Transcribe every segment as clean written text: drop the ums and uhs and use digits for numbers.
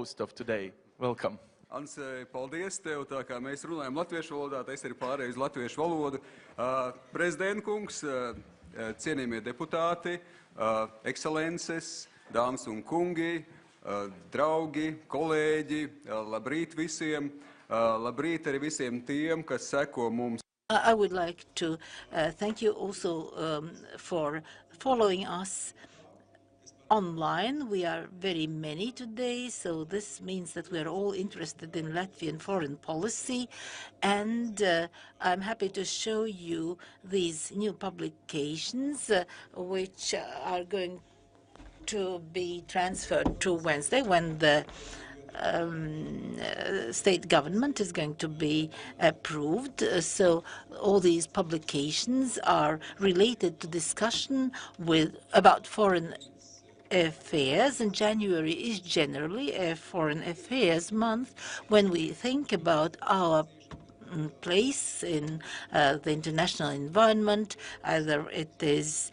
host of today. Welcome. Anse, paldies tev, tā kā mēs runājam latviešu valodā, tā es arī pārēju uz latviešu valodu. Prezidentkungs, cienījamie deputāti, ekscelences, dāmas un kungi, draugi, kolēģi, labrīt visiem, labrīt arī visiem tiem, kas seko mums. I would like to thank you also for following us online. We are very many today, so this means that we are all interested in Latvian foreign policy. And I'm happy to show you these new publications, which are going to be transferred to Wednesday when the state government is going to be approved. So all these publications are related to discussion about foreign affairs, and January is generally a foreign affairs month when we think about our place in the international environment, either it is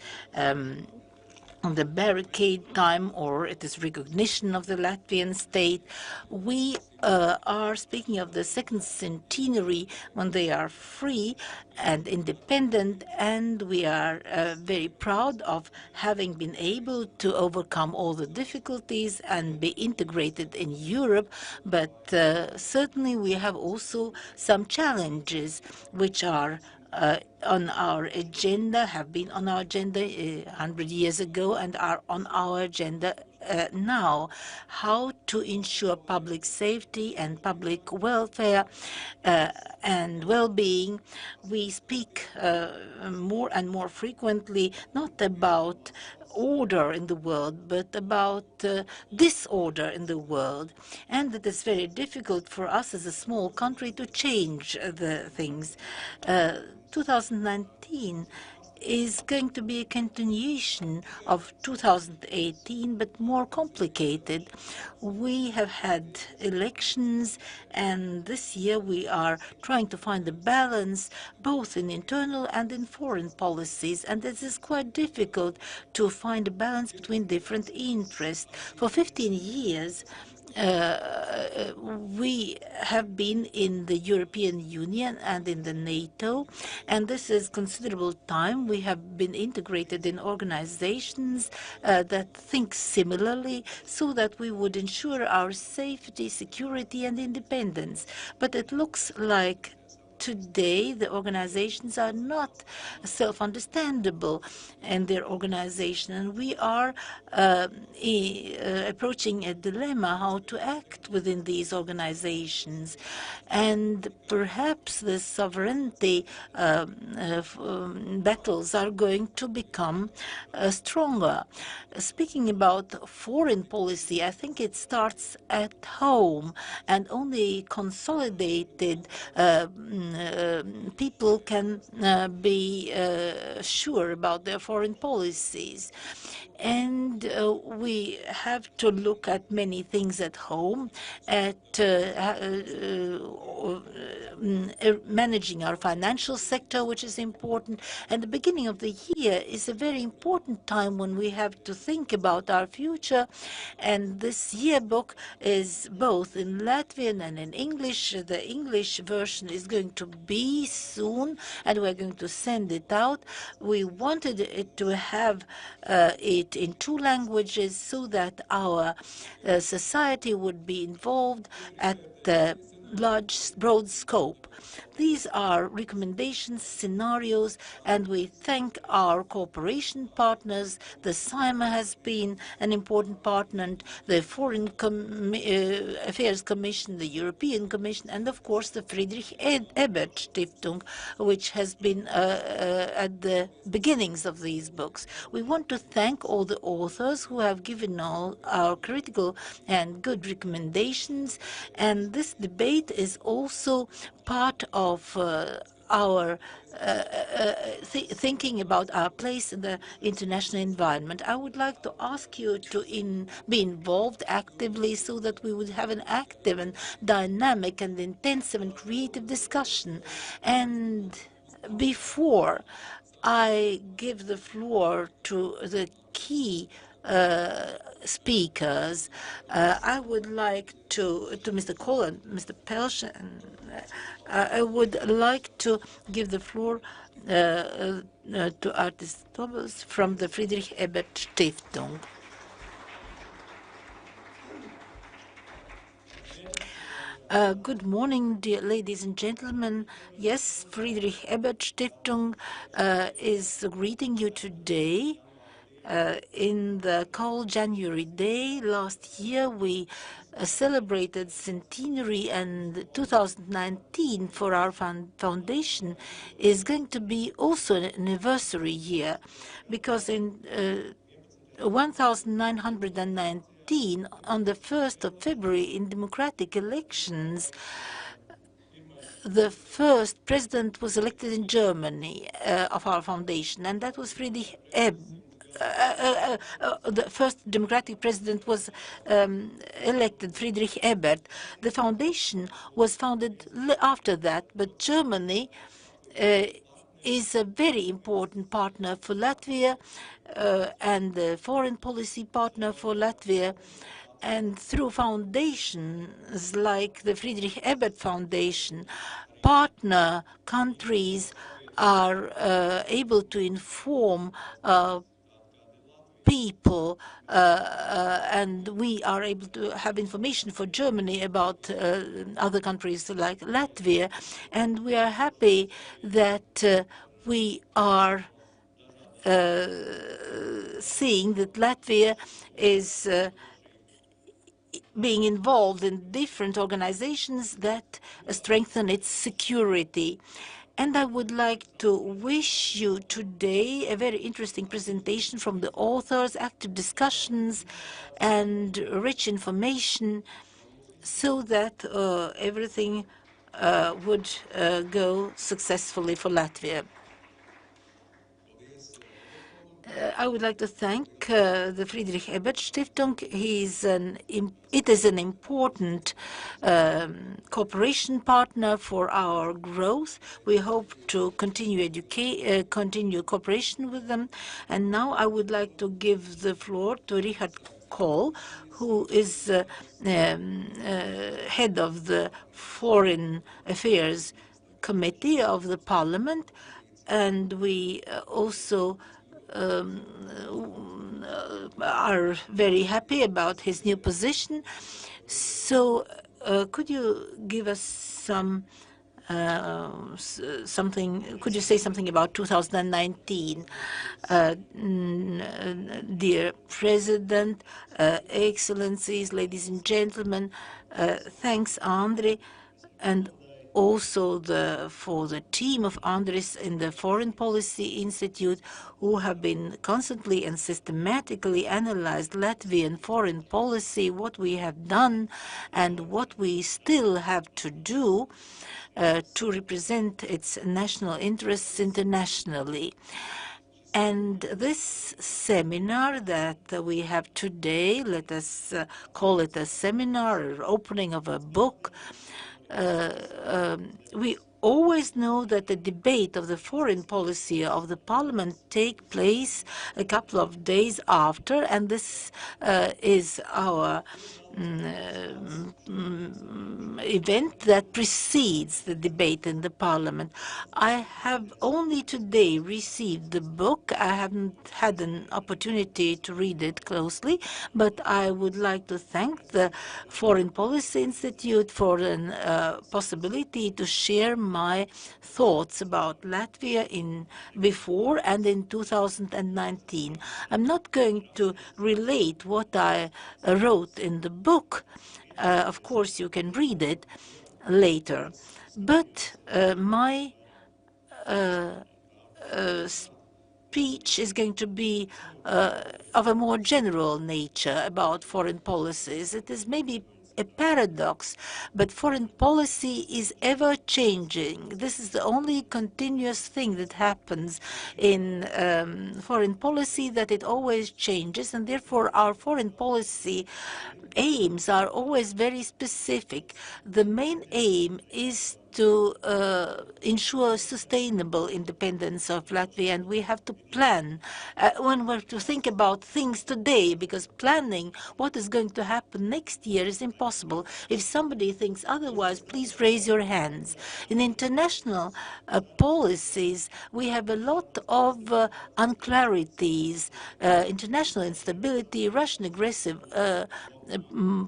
the barricade time or it is recognition of the Latvian state. We are speaking of the second centenary when they are free and independent, and we are very proud of having been able to overcome all the difficulties and be integrated in Europe. But certainly we have also some challenges which are on our agenda, have been on our agenda 100 years ago and are on our agenda now. How to ensure public safety and public welfare and well-being. We speak more and more frequently not about order in the world, but about disorder in the world. And it is very difficult for us as a small country to change the things. 2019 is going to be a continuation of 2018, but more complicated. We have had elections, and this year we are trying to find a balance both in internal and in foreign policies, and it is quite difficult to find a balance between different interests. For 15 years, we have been in the European Union and in the NATO, and this is considerable time. We have been integrated in organizations that think similarly so that we would ensure our safety, security, and independence. But it looks like today the organizations are not self-understandable in their organization, and we are approaching a dilemma how to act within these organizations. And perhaps the sovereignty battles are going to become stronger. Speaking about foreign policy, I think it starts at home, and only consolidated people can be sure about their foreign policies. And we have to look at many things at home, at managing our financial sector, which is important. And the beginning of the year is a very important time when we have to think about our future. And this yearbook is both in Latvian and in English. The English version is going to be soon, and we're going to send it out. We wanted it to have it in 2 languages so that our society would be involved at the large, broad scope. These are recommendations, scenarios, and we thank our cooperation partners. The SIMA has been an important partner, and the Foreign Affairs Commission, the European Commission, and of course the Friedrich Ebert Stiftung, which has been at the beginnings of these books. We want to thank all the authors who have given all our critical and good recommendations, and this debate is also part of our thinking about our place in the international environment. I would like to ask you to be involved actively so that we would have an active and dynamic and intensive and creative discussion. And before I give the floor to the key speakers. I would like to Mr. Kohl and Mr. Pelsch, I would like to give the floor to Artist Thomas from the Friedrich Ebert Stiftung. Good morning, dear ladies and gentlemen. Yes, Friedrich Ebert Stiftung is greeting you today. In the cold January day last year, we celebrated centenary, and 2019 for our foundation is going to be also an anniversary year, because in 1919, on the 1st of February, in democratic elections, the first president was elected in Germany of our foundation, and that was Friedrich Ebert. The first democratic president was elected, Friedrich Ebert. The foundation was founded after that, but Germany is a very important partner for Latvia and a foreign policy partner for Latvia. And through foundations like the Friedrich Ebert Foundation, partner countries are able to inform people, and we are able to have information for Germany about other countries like Latvia. And we are happy that we are seeing that Latvia is being involved in different organizations that strengthen its security. And I would like to wish you today a very interesting presentation from the authors, active discussions, and rich information, so that everything would go successfully for Latvia. I would like to thank the Friedrich Ebert Stiftung. It is an important cooperation partner for our growth. We hope to continue cooperation with them. And now I would like to give the floor to Richard Kohl, who is head of the Foreign Affairs Committee of the Parliament. And we also are very happy about his new position. So could you give us something? Could you say something about 2019? Dear President, Excellencies, ladies and gentlemen, thanks, Andre, and also for the team of Andres in the Foreign Policy Institute, who have been constantly and systematically analyzed Latvian foreign policy, what we have done and what we still have to do to represent its national interests internationally. And this seminar that we have today, let us call it a seminar or opening of a book, we always know that the debate of the foreign policy of the parliament take place a couple of days after, and this is our event that precedes the debate in the parliament. I have only today received the book. I haven't had an opportunity to read it closely, but I would like to thank the Foreign Policy Institute for the possibility to share my thoughts about Latvia before and in 2019. I'm not going to relate what I wrote in the book. Of course, you can read it later. But my speech is going to be of a more general nature about foreign policies. It is maybe a paradox, but foreign policy is ever changing. This is the only continuous thing that happens in foreign policy, that it always changes, and therefore our foreign policy aims are always very specific. The main aim is to ensure sustainable independence of Latvia, and we have to plan when we're to think about things today, because planning what is going to happen next year is impossible. If somebody thinks otherwise, please raise your hands. In international policies, we have a lot of unclarities, international instability, Russian aggressive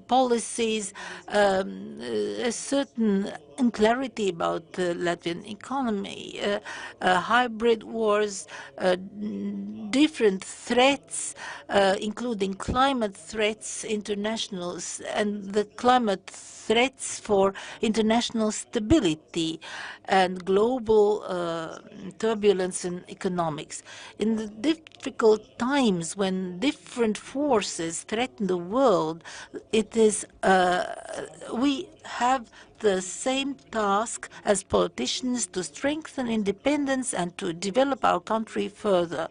policies, a certain unclarity about the Latvian economy, hybrid wars, different threats, including climate threats, internationals, and the climate threats for international stability and global turbulence in economics. In the difficult times when different forces threaten the world, it is we have the same task as politicians to strengthen independence and to develop our country further,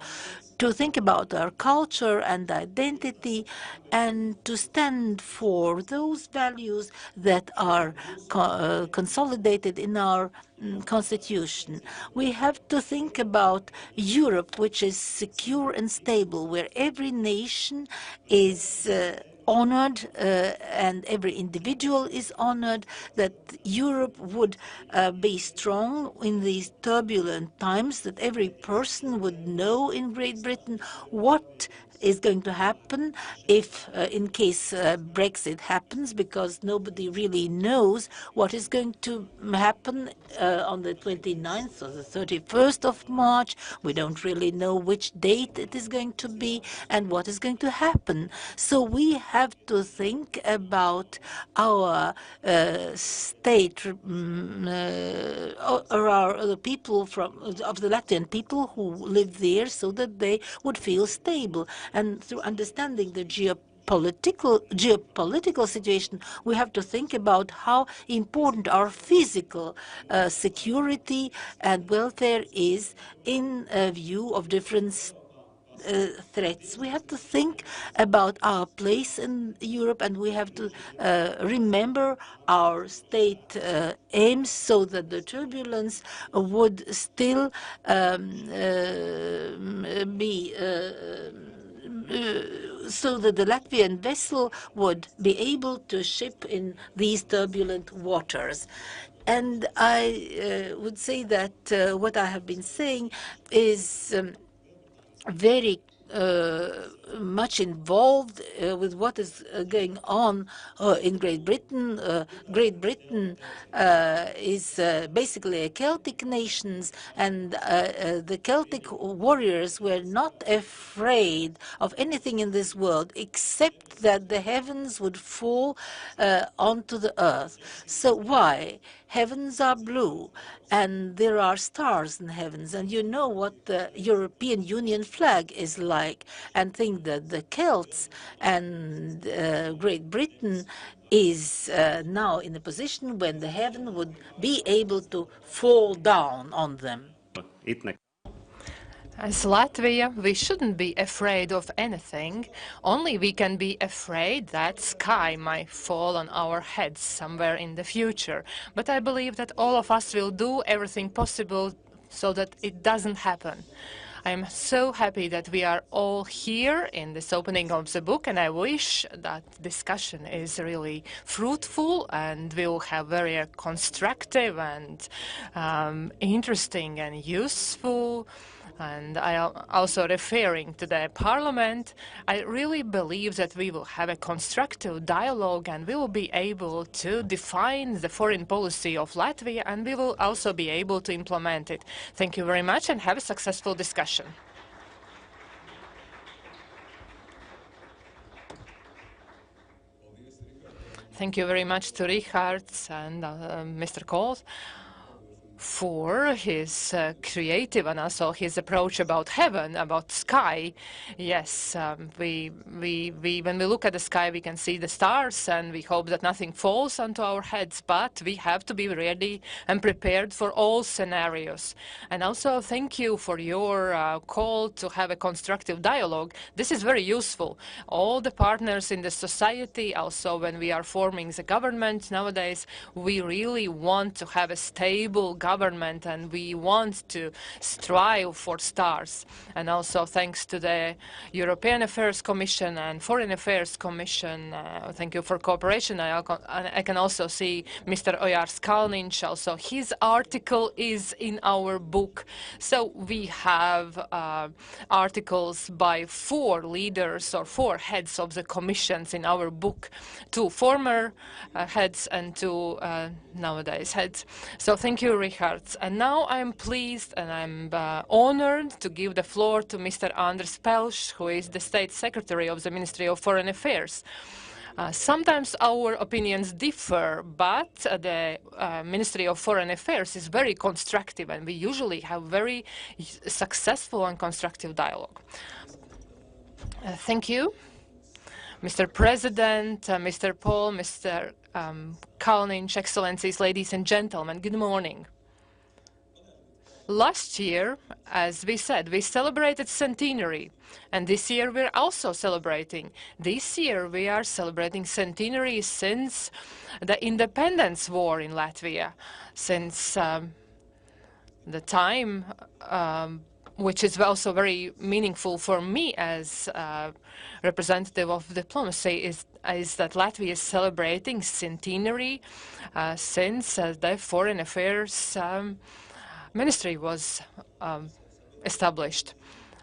to think about our culture and identity, and to stand for those values that are consolidated in our constitution. We have to think about Europe, which is secure and stable, where every nation is honored and every individual is honored, that Europe would be strong in these turbulent times, that every person would know in Great Britain what is going to happen if, in case Brexit happens, because nobody really knows what is going to happen on the 29th or the 31st of March. We don't really know which date it is going to be and what is going to happen. So we have to think about our state, or the people of the Latvian people who live there, so that they would feel stable. And through understanding the geopolitical situation, we have to think about how important our physical security and welfare is in view of different threats. We have to think about our place in Europe, and we have to remember our state aims, so that the turbulence would still be so that the Latvian vessel would be able to ship in these turbulent waters. And I would say that what I have been saying is very much involved with what is going on in Great Britain. Great Britain is basically a Celtic nation, and the Celtic warriors were not afraid of anything in this world except that the heavens would fall onto the earth. So why? Heavens are blue, and there are stars in heavens, and you know what the European Union flag is like, and think that the Celts and Great Britain is now in a position when the heaven would be able to fall down on them. As Latvia, we shouldn't be afraid of anything. Only we can be afraid that sky might fall on our heads somewhere in the future. But I believe that all of us will do everything possible so that it doesn't happen. I am so happy that we are all here in this opening of the book, and I wish that discussion is really fruitful and will have very constructive and interesting and useful. And I am also referring to the Parliament. I really believe that we will have a constructive dialogue, and we will be able to define the foreign policy of Latvia, and we will also be able to implement it. Thank you very much, and have a successful discussion. Thank you very much to Richard and Mr. Kohl for his creative and also his approach about heaven, about sky. Yes, when we look at the sky, we can see the stars, and we hope that nothing falls onto our heads. But we have to be ready and prepared for all scenarios. And also, thank you for your call to have a constructive dialogue. This is very useful. All the partners in the society, also when we are forming the government nowadays, we really want to have a stable government, and we want to strive for stars. And also thanks to the European Affairs Commission and Foreign Affairs Commission, thank you for cooperation. I can also see Mr. Ojārs Kalniņš also. His article is in our book. So we have articles by 4 leaders or 4 heads of the commissions in our book, 2 former heads and 2 nowadays heads. So thank you, Richard. And now I'm pleased and I'm honored to give the floor to Mr. Andris Pelš, who is the State Secretary of the Ministry of Foreign Affairs. Sometimes our opinions differ, but the Ministry of Foreign Affairs is very constructive, and we usually have very successful and constructive dialogue. Thank you, Mr. President, Mr. Paul, Mr. Kalniņš, Excellencies, ladies and gentlemen, good morning. Last year, as we said, we celebrated centenary, and this year we're also celebrating. This year we are celebrating centenary since the independence war in Latvia, since the time which is also very meaningful for me as representative of diplomacy, is that Latvia is celebrating centenary since the Foreign Affairs Ministry was established.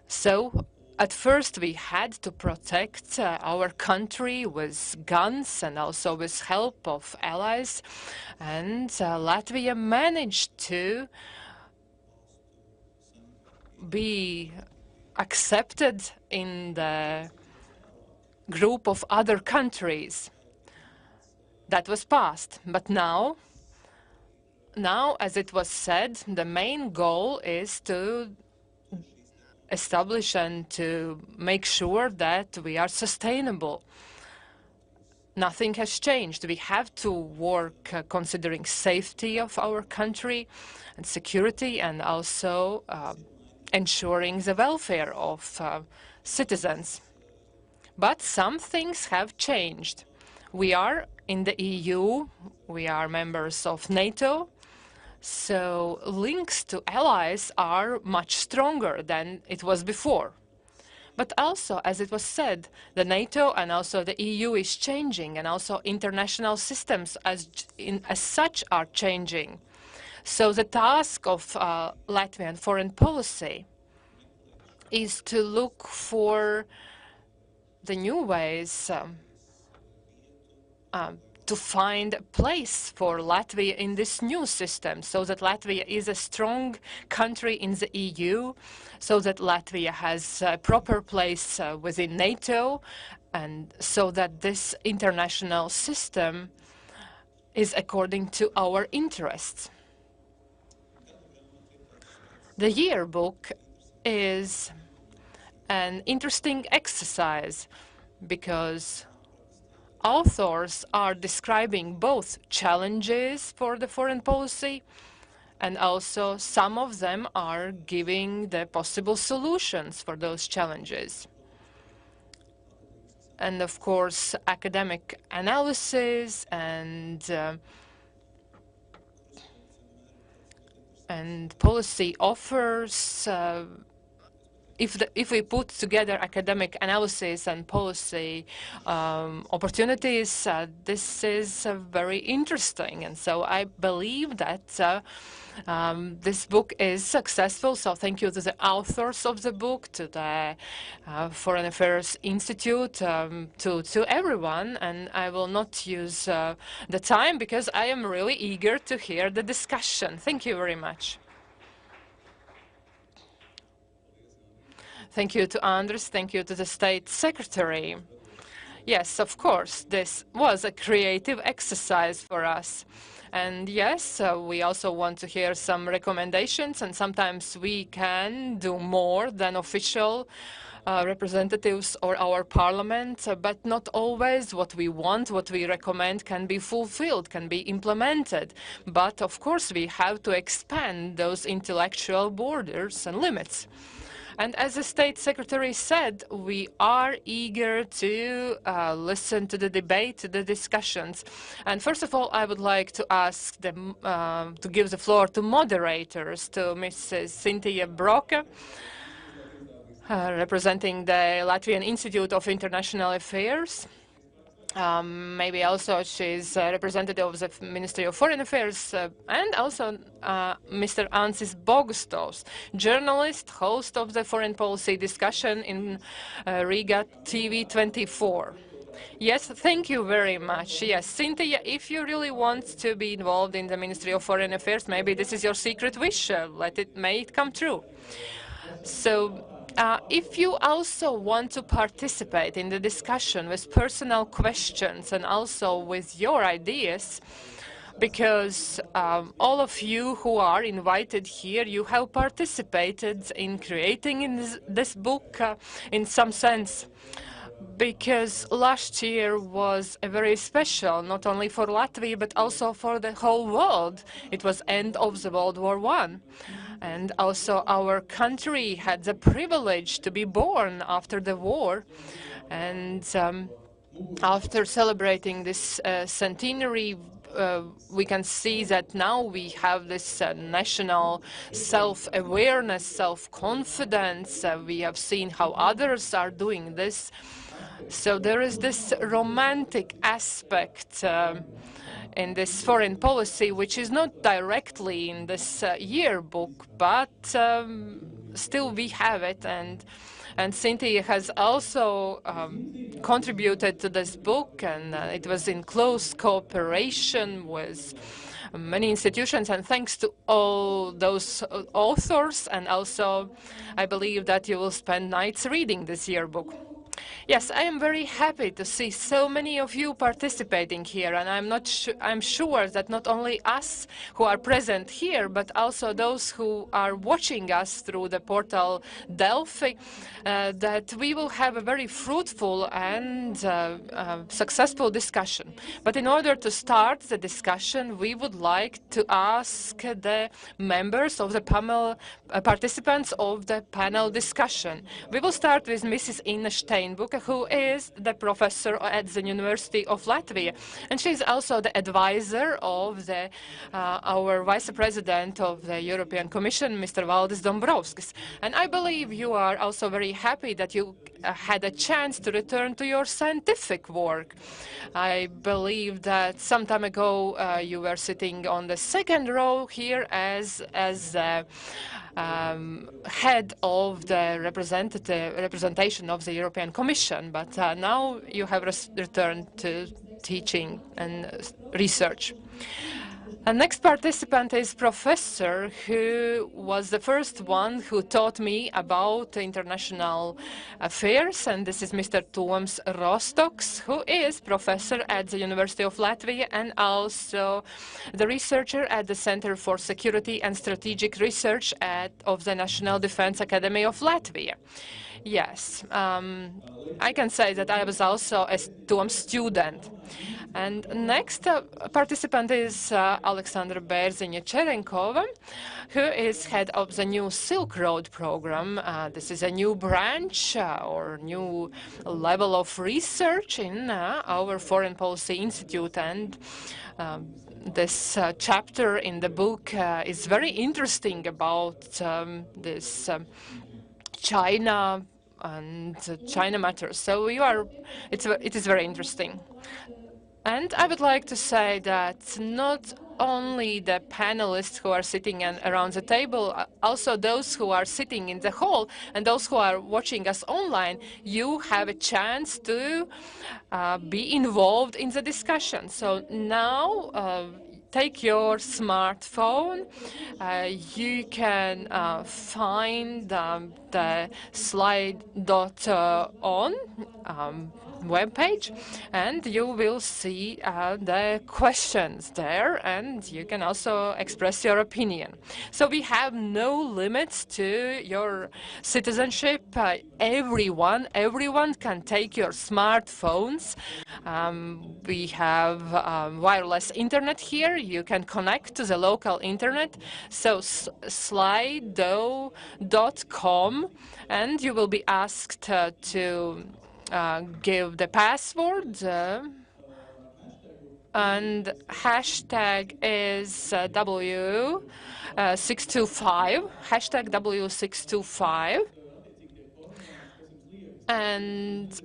So at first we had to protect our country with guns and also with help of allies, and Latvia managed to be accepted in the group of other countries. That was past, but now, as it was said, the main goal is to establish and to make sure that we are sustainable. Nothing has changed. We have to work considering safety of our country and security, and also ensuring the welfare of citizens. But some things have changed. We are in the EU, we are members of NATO, so links to allies are much stronger than it was before. But also, as it was said, the NATO and also the EU is changing, and also international systems as such are changing. So the task of Latvian foreign policy is to look for the new ways to find a place for Latvia in this new system, so that Latvia is a strong country in the EU, so that Latvia has a proper place within NATO, and so that this international system is according to our interests. The yearbook is an interesting exercise because authors are describing both challenges for the foreign policy, and also some of them are giving the possible solutions for those challenges. And of course, academic analysis and policy offers, if we put together academic analysis and policy opportunities, this is very interesting. And so I believe that this book is successful. So thank you to the authors of the book, to the Foreign Affairs Institute, to everyone. And I will not use the time because I am really eager to hear the discussion. Thank you very much. Thank you to Andris. Thank you to the State Secretary. Yes, of course, this was a creative exercise for us. And yes, we also want to hear some recommendations, and sometimes we can do more than official representatives or our parliament, but not always what we want, what we recommend can be fulfilled, can be implemented. But of course, we have to expand those intellectual borders and limits. And as the State Secretary said, we are eager to listen to the debate, to the discussions. And first of all, I would like to ask them to give the floor to moderators, to Mrs. Cynthia Broke, representing the Latvian Institute of International Affairs. Maybe also she's a representative of the Ministry of Foreign Affairs, and also Mr. Ansis Bogustovs, journalist, host of the foreign policy discussion in Riga TV 24. Yes, thank you very much. Yes, Cynthia, if you really want to be involved in the Ministry of Foreign Affairs, maybe this is your secret wish. May it come true. So, if you also want to participate in the discussion with personal questions and also with your ideas, because all of you who are invited here, you have participated in creating this book in some sense. Because last year was a very special, not only for Latvia, but also for the whole world. It was end of the World War I. And also our country had the privilege to be born after the war. And after celebrating this centenary, we can see that now we have this national self-awareness, self-confidence. We have seen how others are doing this. So there is this romantic aspect in this foreign policy, which is not directly in this yearbook, but still we have it. And Cynthia has also contributed to this book, and it was in close cooperation with many institutions, and thanks to all those authors. And also, I believe that you will spend nights reading this yearbook. Yes, I am very happy to see so many of you participating here, and I'm sure that not only us who are present here, but also those who are watching us through the portal Delphi, that we will have a very fruitful and successful discussion. But in order to start the discussion, we would like to ask the members of the panel, participants of the panel discussion. We will start with Mrs. Inna Steinbuka, who is the professor at the University of Latvia, and she's also the advisor of our vice president of the European Commission, Mr. Valdis Dombrovskis. And I believe you are also very happy that you had a chance to return to your scientific work. I believe that some time ago you were sitting on the second row here as head of the representation of the European Commission, but now you have returned to teaching and research. The next participant is professor who was the first one who taught me about international affairs, and this is Mr. Toms Rostoks, who is professor at the University of Latvia and also the researcher at the Center for Security and Strategic Research of the National Defense Academy of Latvia. Yes, I can say that I was also a Toms student. And next participant is Alexandra Berziņa-Čerenkova, who is head of the new Silk Road program. This is a new branch or new level of research in our Foreign Policy Institute, and this chapter in the book is very interesting about this China and China matters. So it is very interesting. And I would like to say that not only the panelists who are sitting around the table, also those who are sitting in the hall and those who are watching us online, you have a chance to be involved in the discussion. So now take your smartphone. You can find the slide.on webpage, and you will see the questions there, and you can also express your opinion. So we have no limits to your citizenship. Everyone can take your smartphones. We have wireless internet here. You can connect to the local internet. So slido.com, and you will be asked to give the password, and hashtag is W625, hashtag W625, and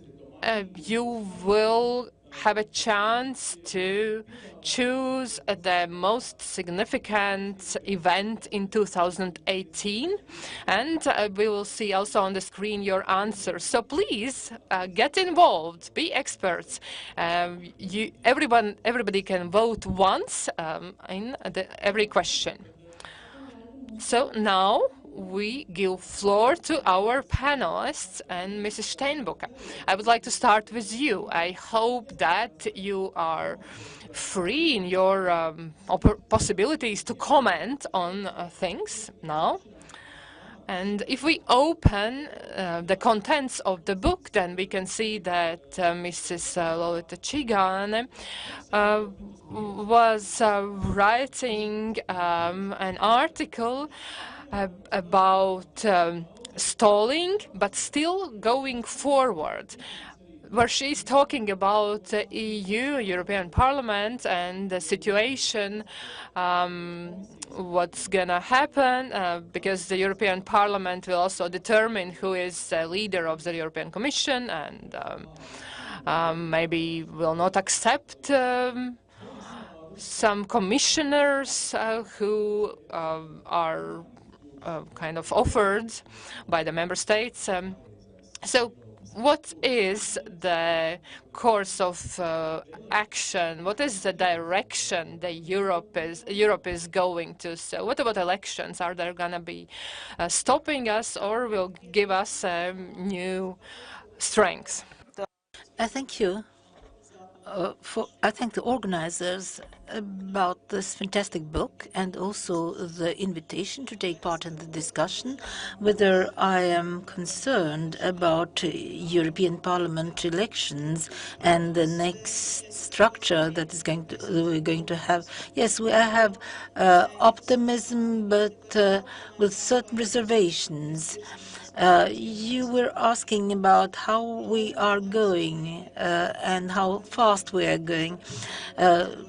you will have a chance to choose the most significant event in 2018, and we will see also on the screen your answers. So please get involved, be experts. Everybody can vote once in every question. So now we give floor to our panelists and Mrs. Steinbucke. I would like to start with you. I hope that you are free in your possibilities to comment on things now. And if we open the contents of the book, then we can see that Mrs. Lolita Chigane was writing an article about stalling, but still going forward, where she's talking about EU, European Parliament, and the situation, what's gonna happen, because the European Parliament will also determine who is the leader of the European Commission, and maybe will not accept some commissioners who are kind of offered by the member states. So what is the course of action? What is the direction that Europe is going to? So what about elections? Are they going to be stopping us, or will give us new strength? Thank you. I thank the organizers about this fantastic book and also the invitation to take part in the discussion. Whether I am concerned about European Parliament elections and the next structure that is we're going to have. Yes, I have optimism, but with certain reservations. You were asking about how we are going and how fast we are going.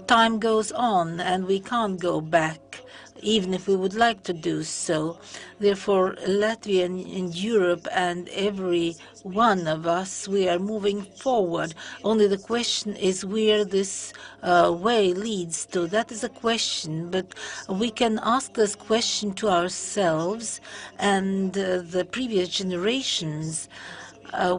Time goes on, and we can't go back, even if we would like to do so. Therefore, Latvia and Europe and every one of us, we are moving forward. Only the question is where this way leads to. That is a question, but we can ask this question to ourselves and the previous generations.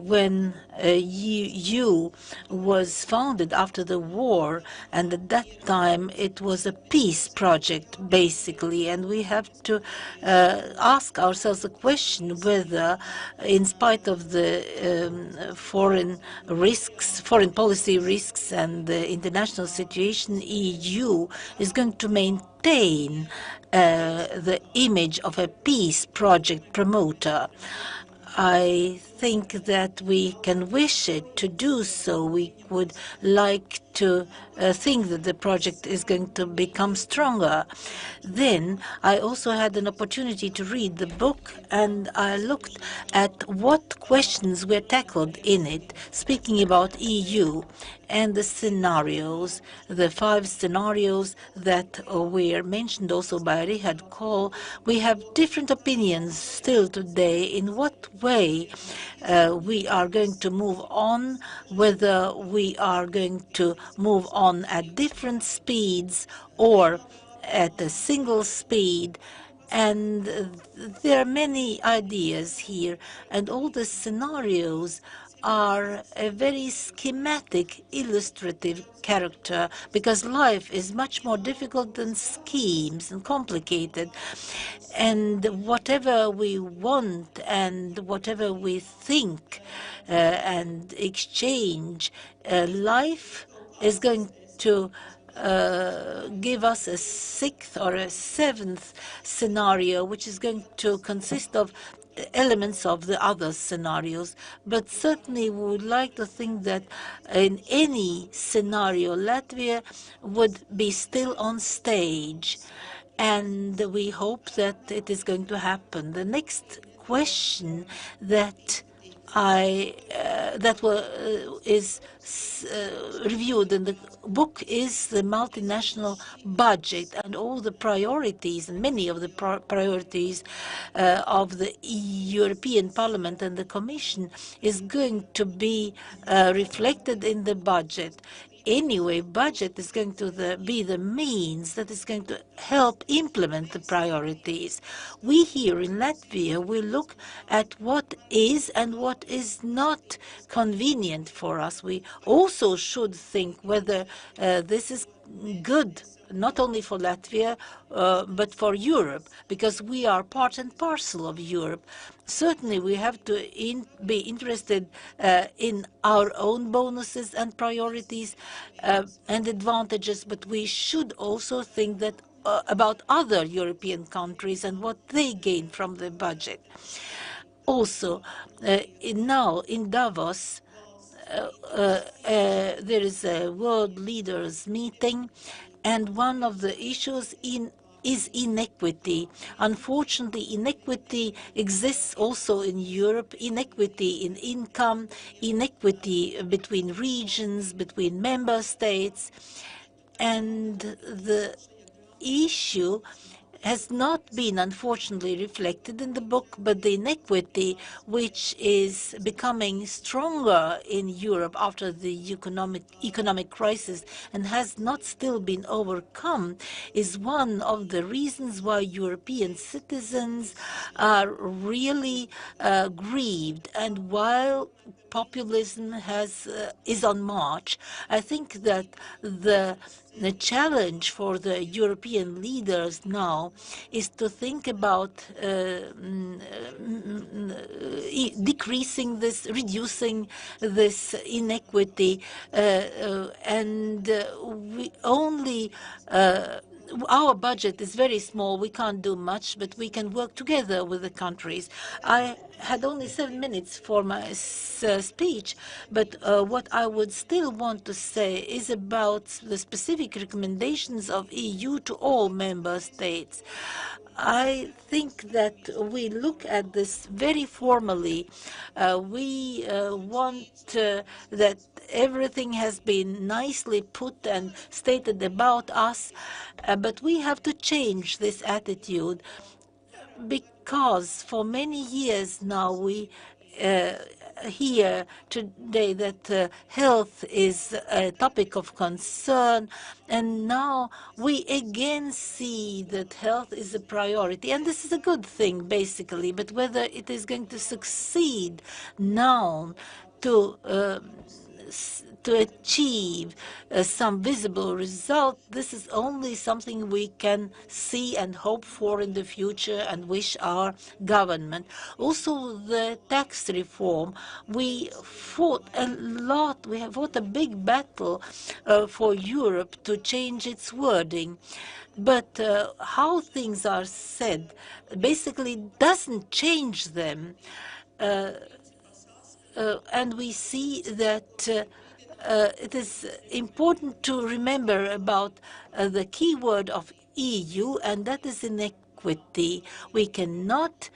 When EU was founded after the war, and at that time it was a peace project, basically, and we have to ask ourselves the question whether, in spite of the foreign policy risks and the international situation, EU is going to maintain the image of a peace project promoter. I think that we can wish it to do so. We would like to think that the project is going to become stronger. Then I also had an opportunity to read the book, and I looked at what questions were tackled in it, speaking about EU and the scenarios, the 5 scenarios that were mentioned also by Richard Kohl. We have different opinions still today in what way we are going to move on, whether we are going to move on at different speeds or at a single speed. And there are many ideas here, and all the scenarios are a very schematic, illustrative character, because life is much more difficult than schemes and complicated. And whatever we want and whatever we think and exchange, life is going to give us a sixth or a seventh scenario, which is going to consist of elements of the other scenarios. But certainly we would like to think that in any scenario, Latvia would be still on stage. And we hope that it is going to happen. The next question that is reviewed in the book is the multinational budget and all the priorities, and many of the priorities of the European Parliament and the Commission is going to be reflected in the budget. Anyway, budget is going to be the means that is going to help implement the priorities. We here in Latvia, we look at what is and what is not convenient for us. We also should think whether this is good, not only for Latvia, but for Europe, because we are part and parcel of Europe. Certainly, we have to be interested in our own bonuses and priorities and advantages, but we should also think that about other European countries and what they gain from the budget. Also, now in Davos, there is a world leaders meeting, and one of the issues is inequity. Unfortunately, inequity exists also in Europe, inequity in income, inequity between regions, between member states, and the issue has not been, unfortunately, reflected in the book, but the inequity which is becoming stronger in Europe after the economic crisis and has not still been overcome is one of the reasons why European citizens are really grieved. And while populism is on march, I think that the challenge for the European leaders now is to think about decreasing this, reducing this inequity, and we only our budget is very small. We can't do much, but we can work together with the countries. I had only 7 minutes for my speech, but what I would still want to say is about the specific recommendations of EU to all member states. I think that we look at this very formally. We want that everything has been nicely put and stated about us, but we have to change this attitude, because for many years now we hear today that health is a topic of concern, and now we again see that health is a priority, and this is a good thing basically, but whether it is going to succeed now to achieve some visible result, this is only something we can see and hope for in the future and wish our government. Also, the tax reform, we fought a lot, we have fought a big battle for Europe to change its wording. But how things are said basically doesn't change them. And we see that it is important to remember about the key word of EU, and that is inequity. We cannot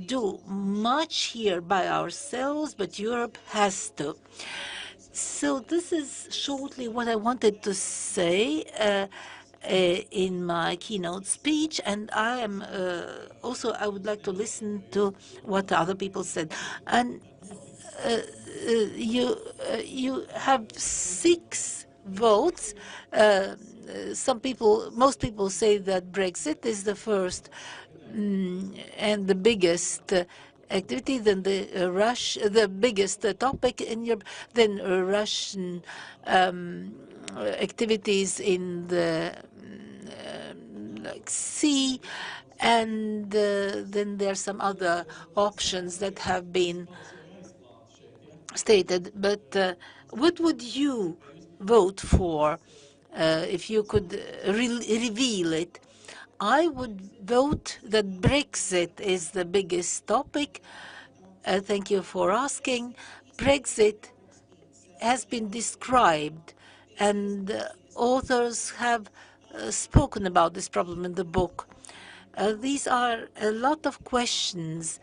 do much here by ourselves, but Europe has to. So this is shortly what I wanted to say in my keynote speech, and I am also I would like to listen to what other people said. And you have 6 votes. Most people say that Brexit is the first and the biggest activity, then the biggest topic in Europe, then Russian activities in the sea, and then there are some other options that have been stated. But what would you vote for if you could reveal it? I would vote that Brexit is the biggest topic. Thank you for asking. Brexit has been described, and authors have spoken about this problem in the book. These are a lot of questions.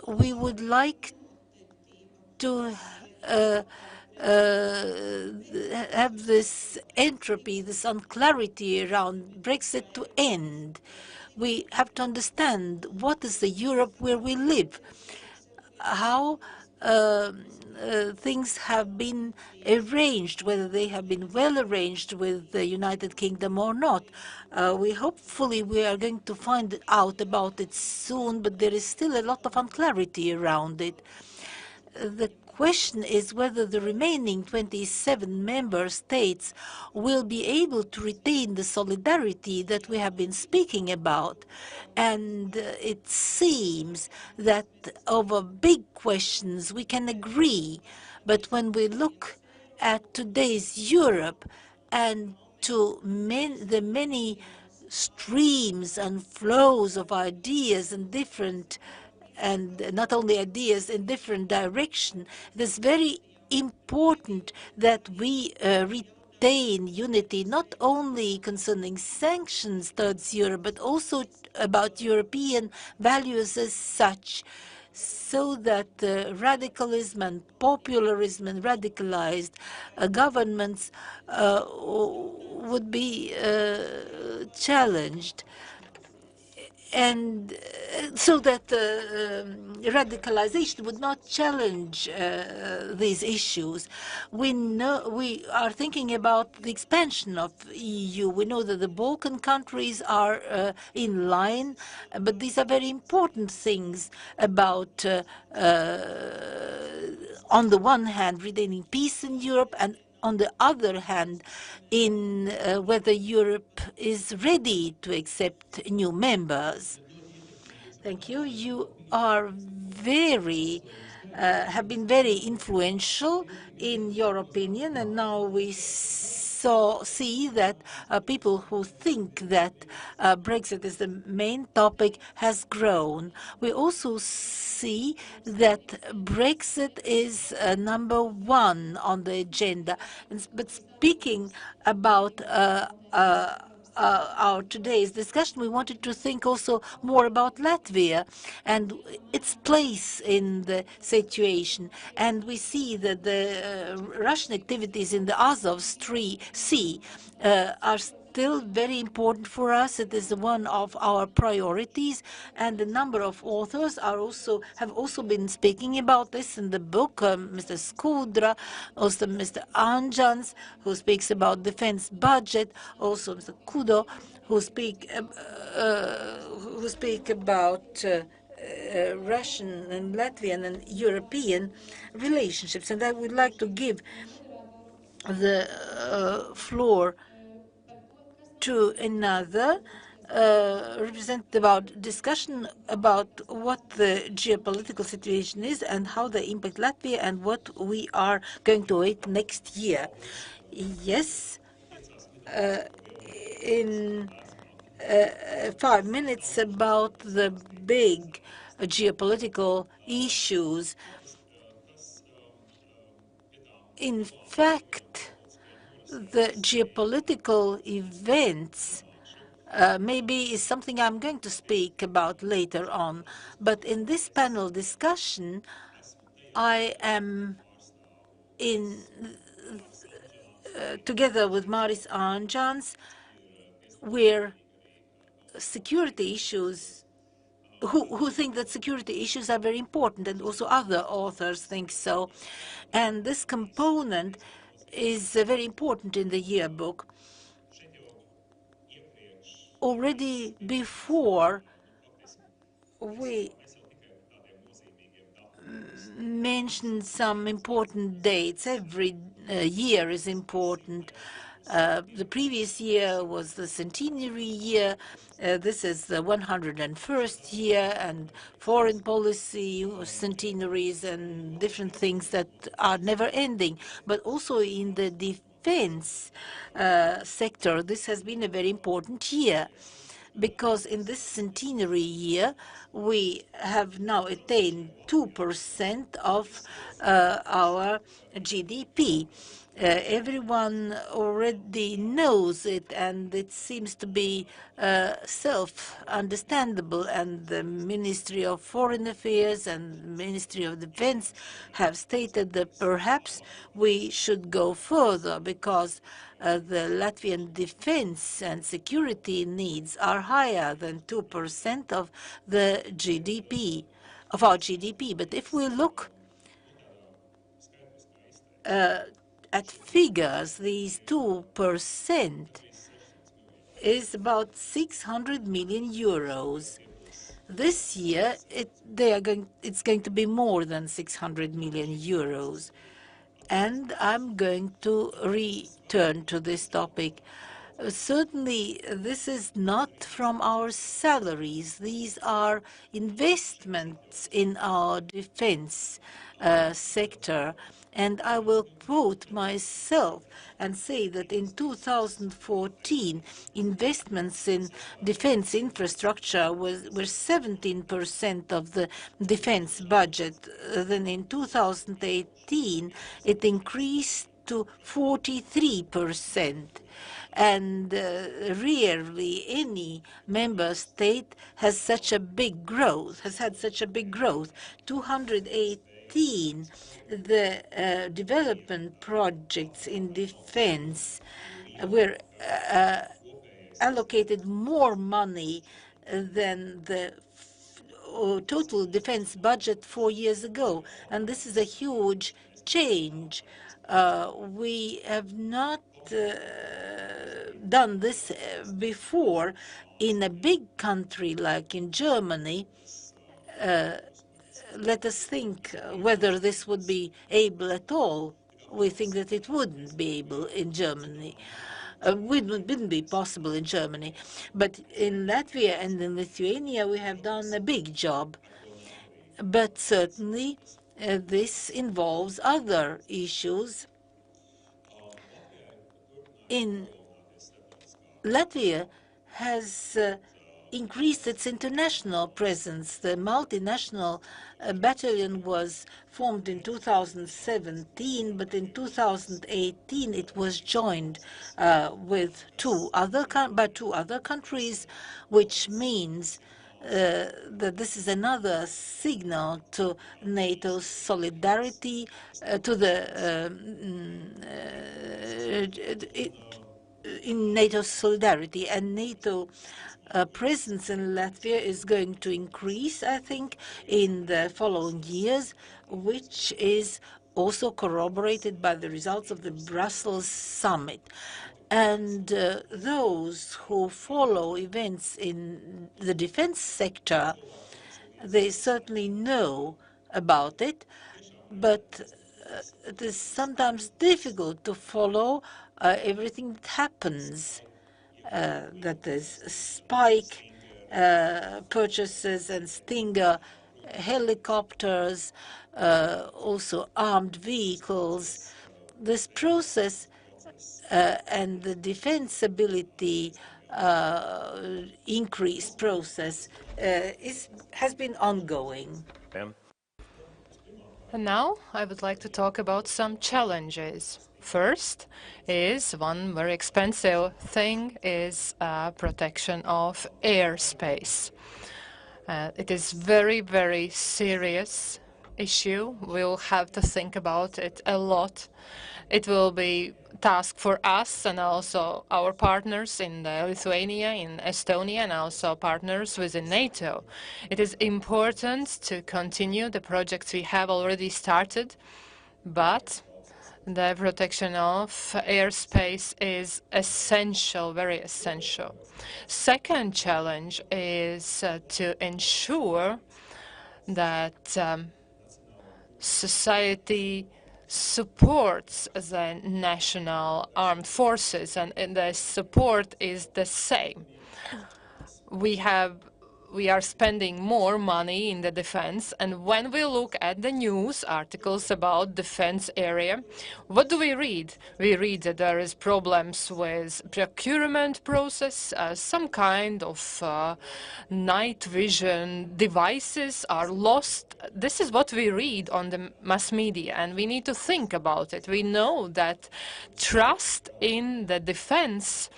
We would like to have this entropy, this unclarity around Brexit to end. We have to understand what is the Europe where we live, how things have been arranged, whether they have been well arranged with the United Kingdom or not. Hopefully we are going to find out about it soon, but there is still a lot of unclarity around it. The question is whether the remaining 27 member states will be able to retain the solidarity that we have been speaking about. And it seems that over big questions we can agree. But when we look at today's Europe and to the many streams and flows of ideas and not only ideas in different direction, it is very important that we retain unity, not only concerning sanctions towards Europe, but also about European values as such, so that radicalism and popularism and radicalized governments would be challenged, and so that radicalization would not challenge these issues. We are thinking about the expansion of EU. We know that the Balkan countries are in line, but these are very important things about, on the one hand, retaining peace in Europe, and on the other hand, in whether Europe is ready to accept new members. Thank you. You are have been very influential in your opinion, and now we see that people who think that Brexit is the main topic has grown. We also see that Brexit is number one on the agenda. But speaking about our today's discussion, we wanted to think also more about Latvia and its place in the situation. And we see that the Russian activities in the Azov Sea are still very important for us. It is one of our priorities, and a number of authors have also been speaking about this in the book. Mr. Skudra, also Mr. Anjans, who speaks about defense budget, also Mr. Kudo, who speak about Russian and Latvian and European relationships. And I would like to give the floor to another representative about discussion about what the geopolitical situation is and how they impact Latvia and what we are going to wait next year. Yes, in 5 minutes about the big geopolitical issues. In fact, the geopolitical events maybe is something I'm going to speak about later on. But in this panel discussion, I am together with Maris Anjans, where security issues, who think that security issues are very important, and also other authors think so. And this component is very important in the yearbook. Already before, we mentioned some important dates. Every year is important. The previous year was the centenary year. This is the 101st year, and foreign policy centenaries and different things that are never ending. But also in the defense sector, this has been a very important year, because in this centenary year, we have now attained 2% of our GDP. Everyone already knows it, and it seems to be self-understandable. And the Ministry of Foreign Affairs and Ministry of Defense have stated that perhaps we should go further, because the Latvian defense and security needs are higher than 2% of the GDP, of our GDP. But if we look at figures, these 2% is about 600 million euros. This year, it's going to be more than 600 million euros. And I'm going to return to this topic. Certainly, this is not from our salaries. These are investments in our defense sector. And I will quote myself and say that in 2014, investments in defense infrastructure were 17% of the defense budget. Then in 2018, it increased to 43%. And rarely any member state has such a big growth, has had such a big growth. 218, the development projects in defense were allocated more money than the total defense budget 4 years ago. And this is a huge change. We have not done this before. In a big country like in Germany, let us think whether this would be able at all. We think that it wouldn't be able in Germany. Wouldn't be possible in Germany. But in Latvia and in Lithuania, we have done a big job. But certainly, this involves other issues. In Latvia has increased its international presence. The multinational battalion was formed in 2017, but in 2018 it was joined with by two other countries, which means that this is another signal to NATO's solidarity, to the in NATO's solidarity. And NATO presence in Latvia is going to increase, I think, in the following years, which is also corroborated by the results of the Brussels summit. And those who follow events in the defense sector, they certainly know about it, but it is sometimes difficult to follow everything that happens. That is Spike purchases and Stinger helicopters, also armed vehicles. This process and the defense ability increase process has been ongoing. And now I would like to talk about some challenges. First is one very expensive thing is protection of airspace. It is very, very serious issue. We'll have to think about it a lot. It will be task for us and also our partners in Lithuania, in Estonia, and also partners within NATO. It is important to continue the projects we have already started, but the protection of airspace is essential, very essential. Second challenge is to ensure that society supports the national armed forces, and the support is the same. We are spending more money in the defense, and when we look at the news articles about defense area, what do we read? We read that there is problems with procurement process, some kind of night vision devices are lost. This is what we read on the mass media, and we need to think about it. We know that trust in the defense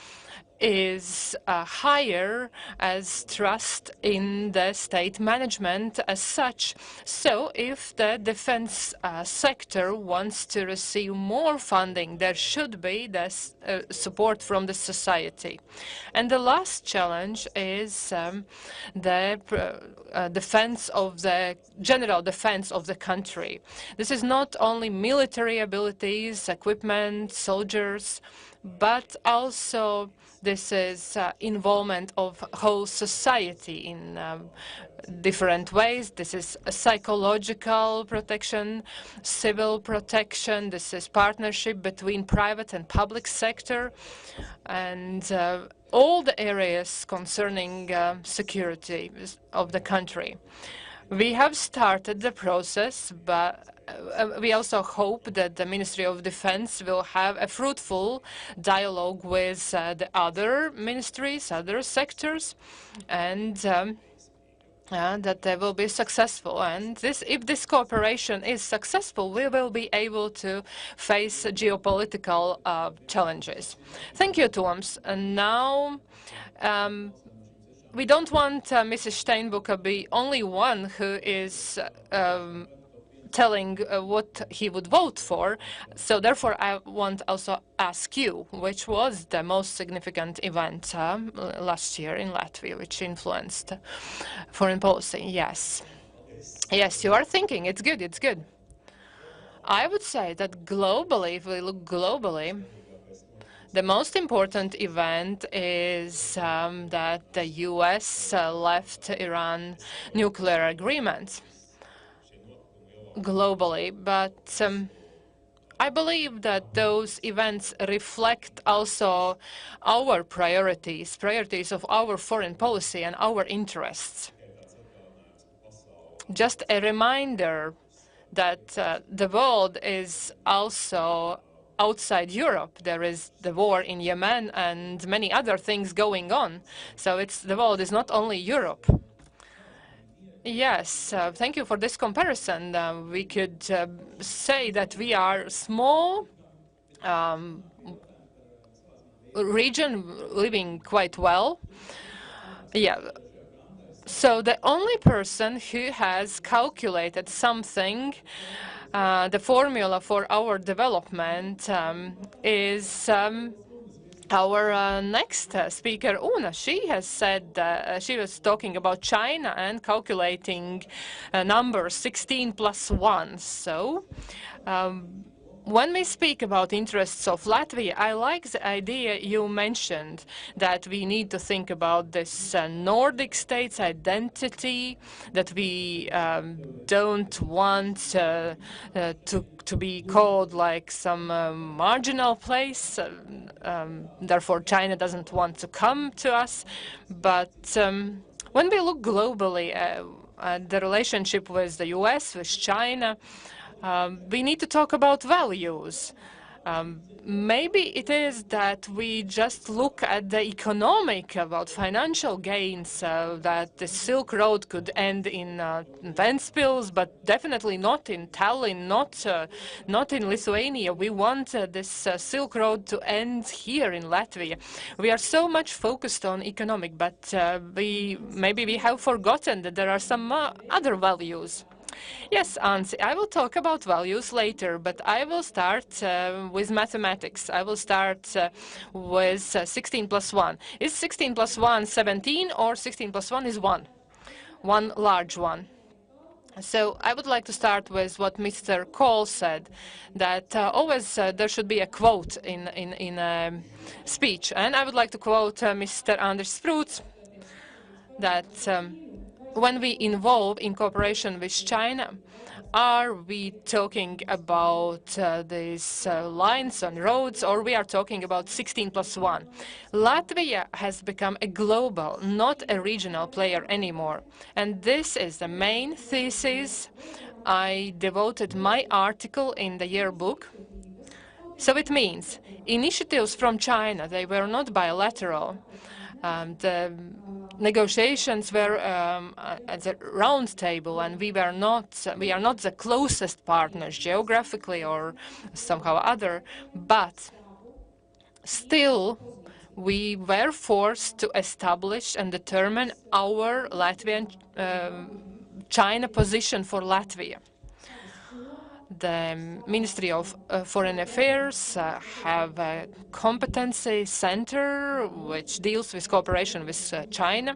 is higher as trust in the state management as such. So if the defense sector wants to receive more funding, there should be this support from the society. And the last challenge is the defense of the general defense of the country. This is not only military abilities, equipment, soldiers, but also this is involvement of whole society in different ways. This is a psychological protection, civil protection. This is partnership between private and public sector, and all the areas concerning security of the country. We have started the process, but we also hope that the Ministry of Defense will have a fruitful dialogue with the other ministries, other sectors, and that they will be successful. And if this cooperation is successful, we will be able to face geopolitical challenges. Thank you, Toms. And now, we don't want Mrs. Steinbuch to be only one who is telling what he would vote for. So therefore, I want also ask you, which was the most significant event last year in Latvia, which influenced foreign policy? Yes. Yes, you are thinking. It's good. It's good. I would say that globally, if we look globally, the most important event is that the U.S. Left Iran nuclear agreement globally, but I believe that those events reflect also our priorities of our foreign policy and our interests. Just a reminder that the world is also outside Europe. There is the war in Yemen and many other things going on. So the world is not only Europe. Yes, thank you for this comparison. We could say that we are a small region living quite well. Yeah. So the only person who has calculated something, the formula for our development, is our next speaker, Una. She has said, she was talking about China and calculating number 16 plus 1. So when we speak about interests of Latvia, I like the idea you mentioned that we need to think about this Nordic states identity, that we don't want to be called like some marginal place. Therefore, China doesn't want to come to us. But when we look globally at the relationship with the US, with China, we need to talk about values. Maybe it is that we just look at the economic, about financial gains, that the Silk Road could end in Ventspils, but definitely not in Tallinn, not in Lithuania. We want this Silk Road to end here in Latvia. We are so much focused on economic, but maybe we have forgotten that there are some other values. Yes, Ansi, I will talk about values later, but I will start with mathematics. I will start with 16 plus 1. Is 16 plus 1 17, or 16 plus 1 is 1? One large one. So I would like to start with what Mr. Kohl said, that always there should be a quote in a speech. And I would like to quote Mr. Anders Spruits, that when we involve in cooperation with China, are we talking about these lines on roads, or we are talking about 16+1? Latvia has become a global, not a regional player anymore. And this is the main thesis. I devoted my article in the yearbook. So it means initiatives from China, they were not bilateral. The negotiations were at the round table, and we are not the closest partners geographically or somehow other, but still we were forced to establish and determine our Latvian China position for Latvia. The Ministry of Foreign Affairs have a competency center which deals with cooperation with China.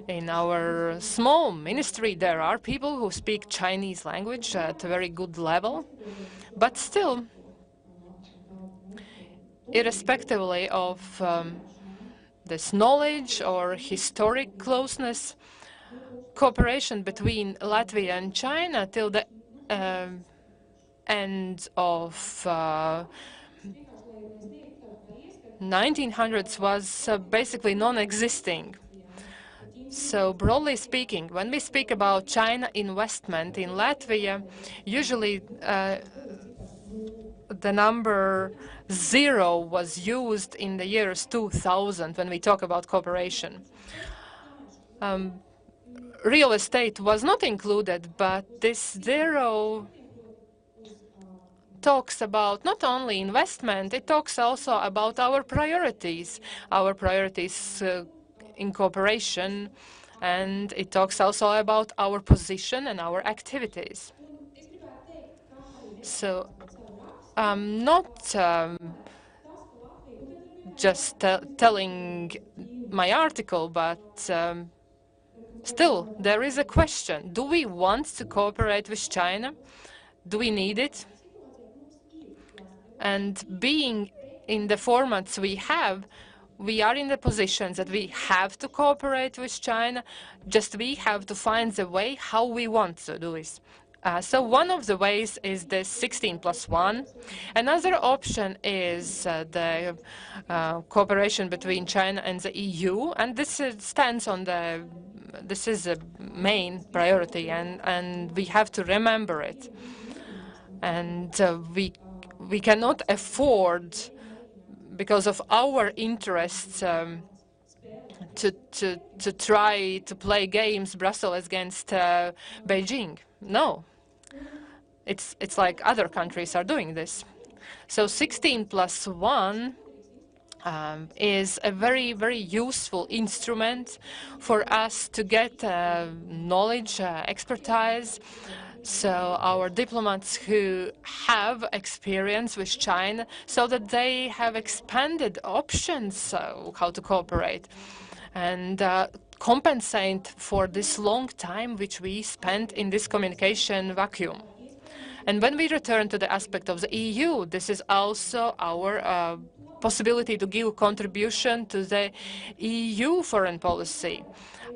In our small ministry, there are people who speak Chinese language at a very good level, but still, irrespectively of this knowledge or historic closeness, cooperation between Latvia and China till the end of 1900s was basically non-existing. So broadly speaking, when we speak about China investment in Latvia, usually the number 0 was used in the years 2000 when we talk about cooperation. Real estate was not included, but this 0 talks about not only investment, it talks also about our priorities in cooperation, and it talks also about our position and our activities. So I'm not just telling my article, but still there is a question. Do we want to cooperate with China? Do we need it? And being in the formats we have, we are in the positions that we have to cooperate with China, just we have to find the way how we want to do this. So one of the ways is the 16+1. Another option is the cooperation between China and the EU, and this stands on the, this is a main priority, and we have to remember it. And we cannot afford, because of our interests, to try to play games Brussels against Beijing. No, it's like other countries are doing this. So 16+1 is a very, very useful instrument for us to get knowledge, expertise. So our diplomats who have experience with China, so that they have expanded options how to cooperate and compensate for this long time which we spent in this communication vacuum. And when we return to the aspect of the EU, this is also our possibility to give contribution to the EU foreign policy.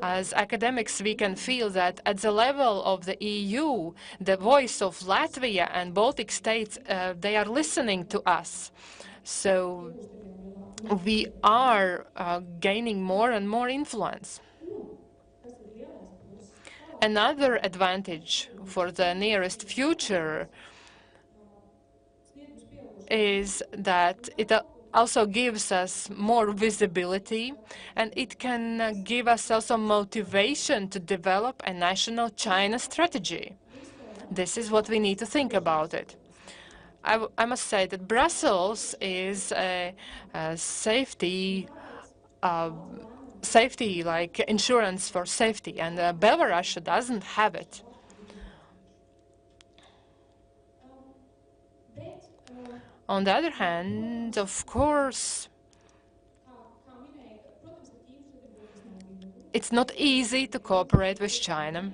As academics, we can feel that at the level of the EU, the voice of Latvia and Baltic states, they are listening to us. So we are gaining more and more influence. Another advantage for the nearest future is that it also gives us more visibility, and it can give us also motivation to develop a national China strategy. This is what we need to think about it. I must say that Brussels is a safety, like insurance for safety, and Belarus doesn't have it. On the other hand, of course, it's not easy to cooperate with China.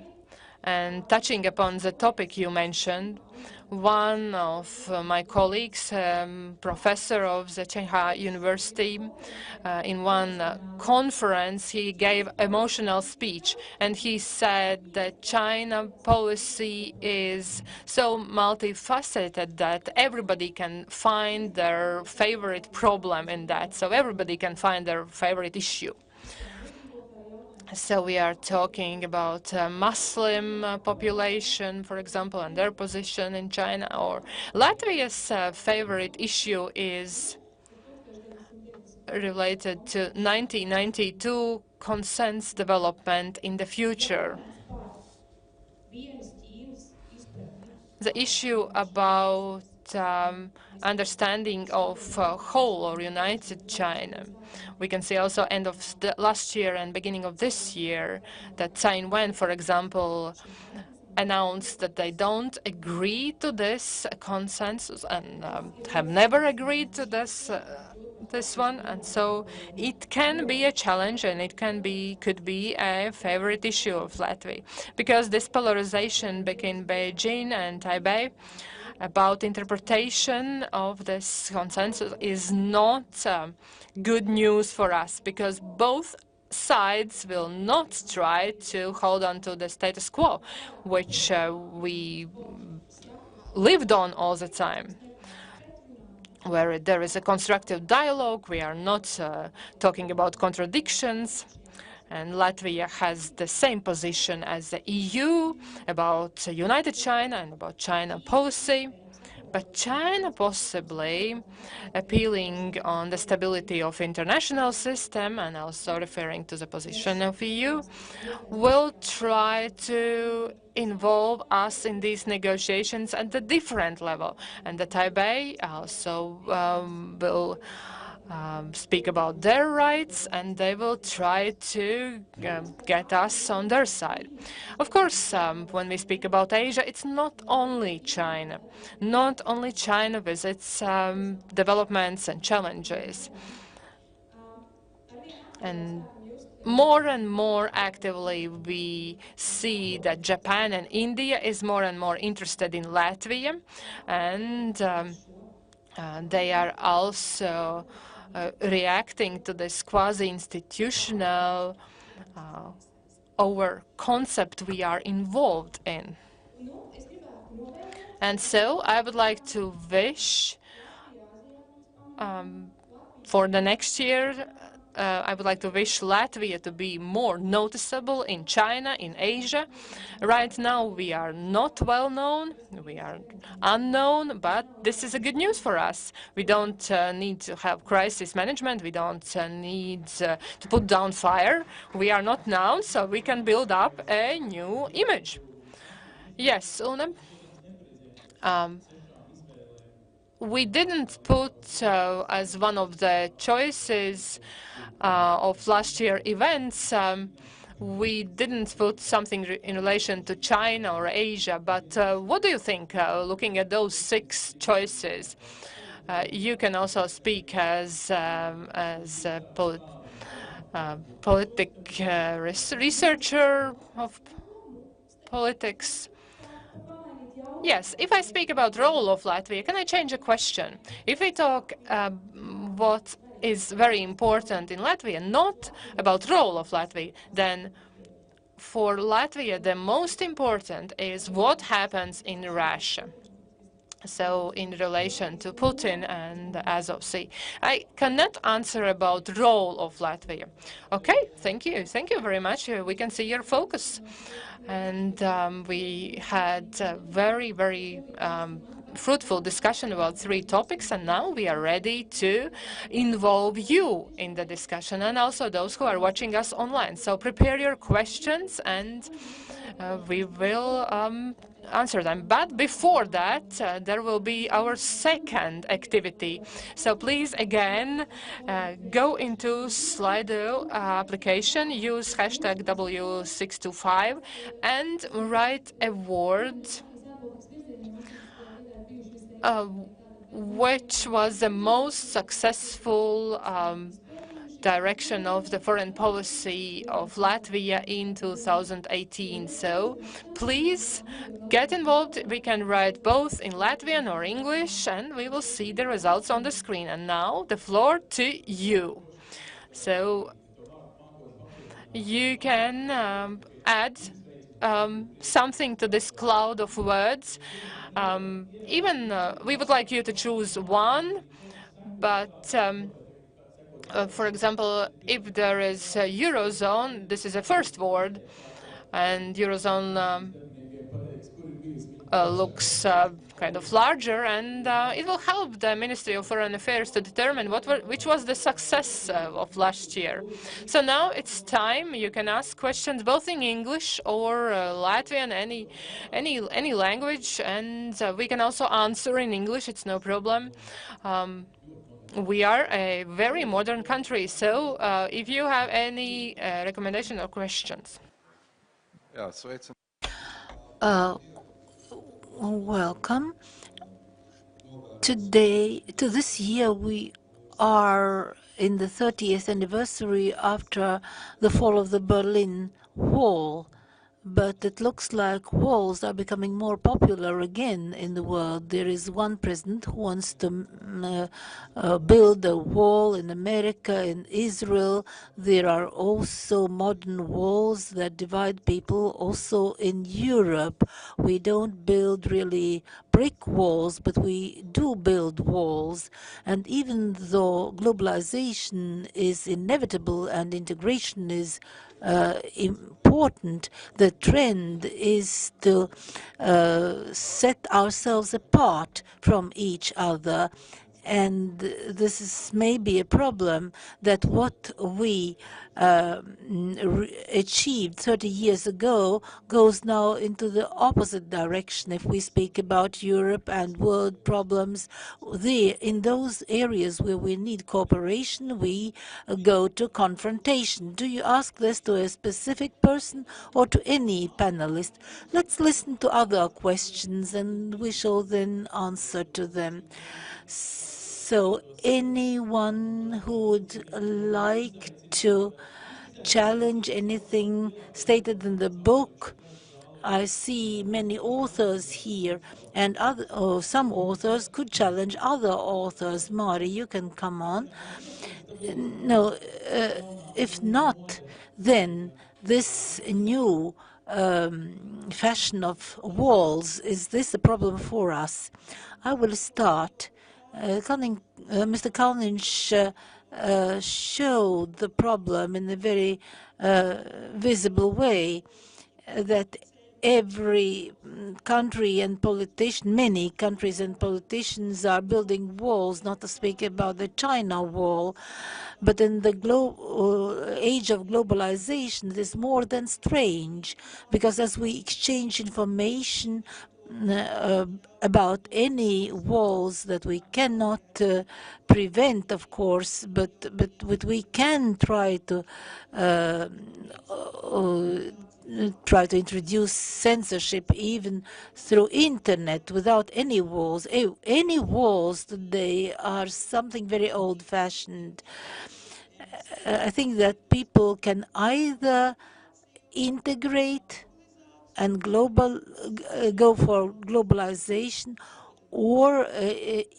And touching upon the topic you mentioned, One of my colleagues, professor of the Chengha University, in one conference, he gave emotional speech, and he said that China policy is so multifaceted that everybody can find their favorite problem in that, so everybody can find their favorite issue. So we are talking about Muslim population, for example, and their position in China. Or Latvia's favorite issue is related to 1992 consensus development in the future. The issue about understanding of whole or united China. We can see also end of the last year and beginning of this year that Tsai Ing-wen, for example, announced that they don't agree to this consensus and have never agreed to this one, and so it can be a challenge, and it could be a favorite issue of Latvia, because this polarization between Beijing and Taipei about interpretation of this consensus is not good news for us, because both sides will not try to hold on to the status quo, which we lived on all the time, where there is a constructive dialogue. We are not talking about contradictions. And Latvia has the same position as the EU about United China and about China policy. But China possibly appealing on the stability of international system and also referring to the position of EU will try to involve us in these negotiations at a different level. And the Taipei also will speak about their rights, and they will try to get us on their side. Of course, when we speak about Asia, it's not only China. Not only China with its developments and challenges. And more actively, we see that Japan and India is more and more interested in Latvia, and they are also reacting to this quasi-institutional over concept we are involved in. And so I would like to wish for the next year, I would like to wish Latvia to be more noticeable in China, in Asia. Right now, we are not well known, we are unknown, but this is a good news for us. We don't need to have crisis management, we don't need to put down fire. We are not known, so we can build up a new image. Yes, Una? We didn't put as one of the choices of last year events, we didn't put something in relation to China or Asia, but what do you think, looking at those 6 choices? You can also speak as a researcher of politics. Yes, if I speak about role of Latvia, can I change a question? If we talk what is very important in Latvia, not about role of Latvia, then for Latvia the most important is what happens in Russia. So in relation to Putin and Azov Sea, I cannot answer about role of Latvia. Okay, thank you. Thank you very much. We can see your focus. And we had a very, very fruitful discussion about 3 topics, and now we are ready to involve you in the discussion and also those who are watching us online. So prepare your questions and we will answer them. But before that, there will be our second activity. So please, again, go into Slido application, use hashtag W625, and write a word which was the most successful direction of the foreign policy of Latvia in 2018. So please get involved. We can write both in Latvian or English, and we will see the results on the screen. And now the floor to you. So you can add something to this cloud of words. Even we would like you to choose one, but for example, if there is a Eurozone, this is a first word, and Eurozone looks kind of larger, and it will help the Ministry of Foreign Affairs to determine which was the success of last year. So now it's time. You can ask questions both in English or Latvian, any language, and we can also answer in English. It's no problem. We are a very modern country, so if you have any recommendation or questions. Welcome. Today, to this year, we are in the 30th anniversary after the fall of the Berlin Wall. But it looks like walls are becoming more popular again in the world. There is one president who wants to build a wall in America, in Israel. There are also modern walls that divide people also in Europe. We don't build really brick walls, but we do build walls. And even though globalization is inevitable and integration is important, the trend is to set ourselves apart from each other. And this is maybe a problem that what we achieved 30 years ago goes now into the opposite direction. If we speak about Europe and world problems, in those areas where we need cooperation, we go to confrontation. Do you ask this to a specific person or to any panelist? Let's listen to other questions and we shall then answer to them. So anyone who would like to challenge anything stated in the book? I see many authors here, and some authors could challenge other authors. Mari, you can come on. No, if not, then this new fashion of walls, is this a problem for us? I will start. Mr. Kalniņš showed the problem in a very visible way, that every country and politician, many countries and politicians are building walls, not to speak about the China wall. But in the age of globalization, it is more than strange, because as we exchange information about any walls that we cannot prevent, of course, but we can try to introduce censorship even through internet without any walls. Any walls today are something very old-fashioned. I think that people can either integrate and go for globalization, or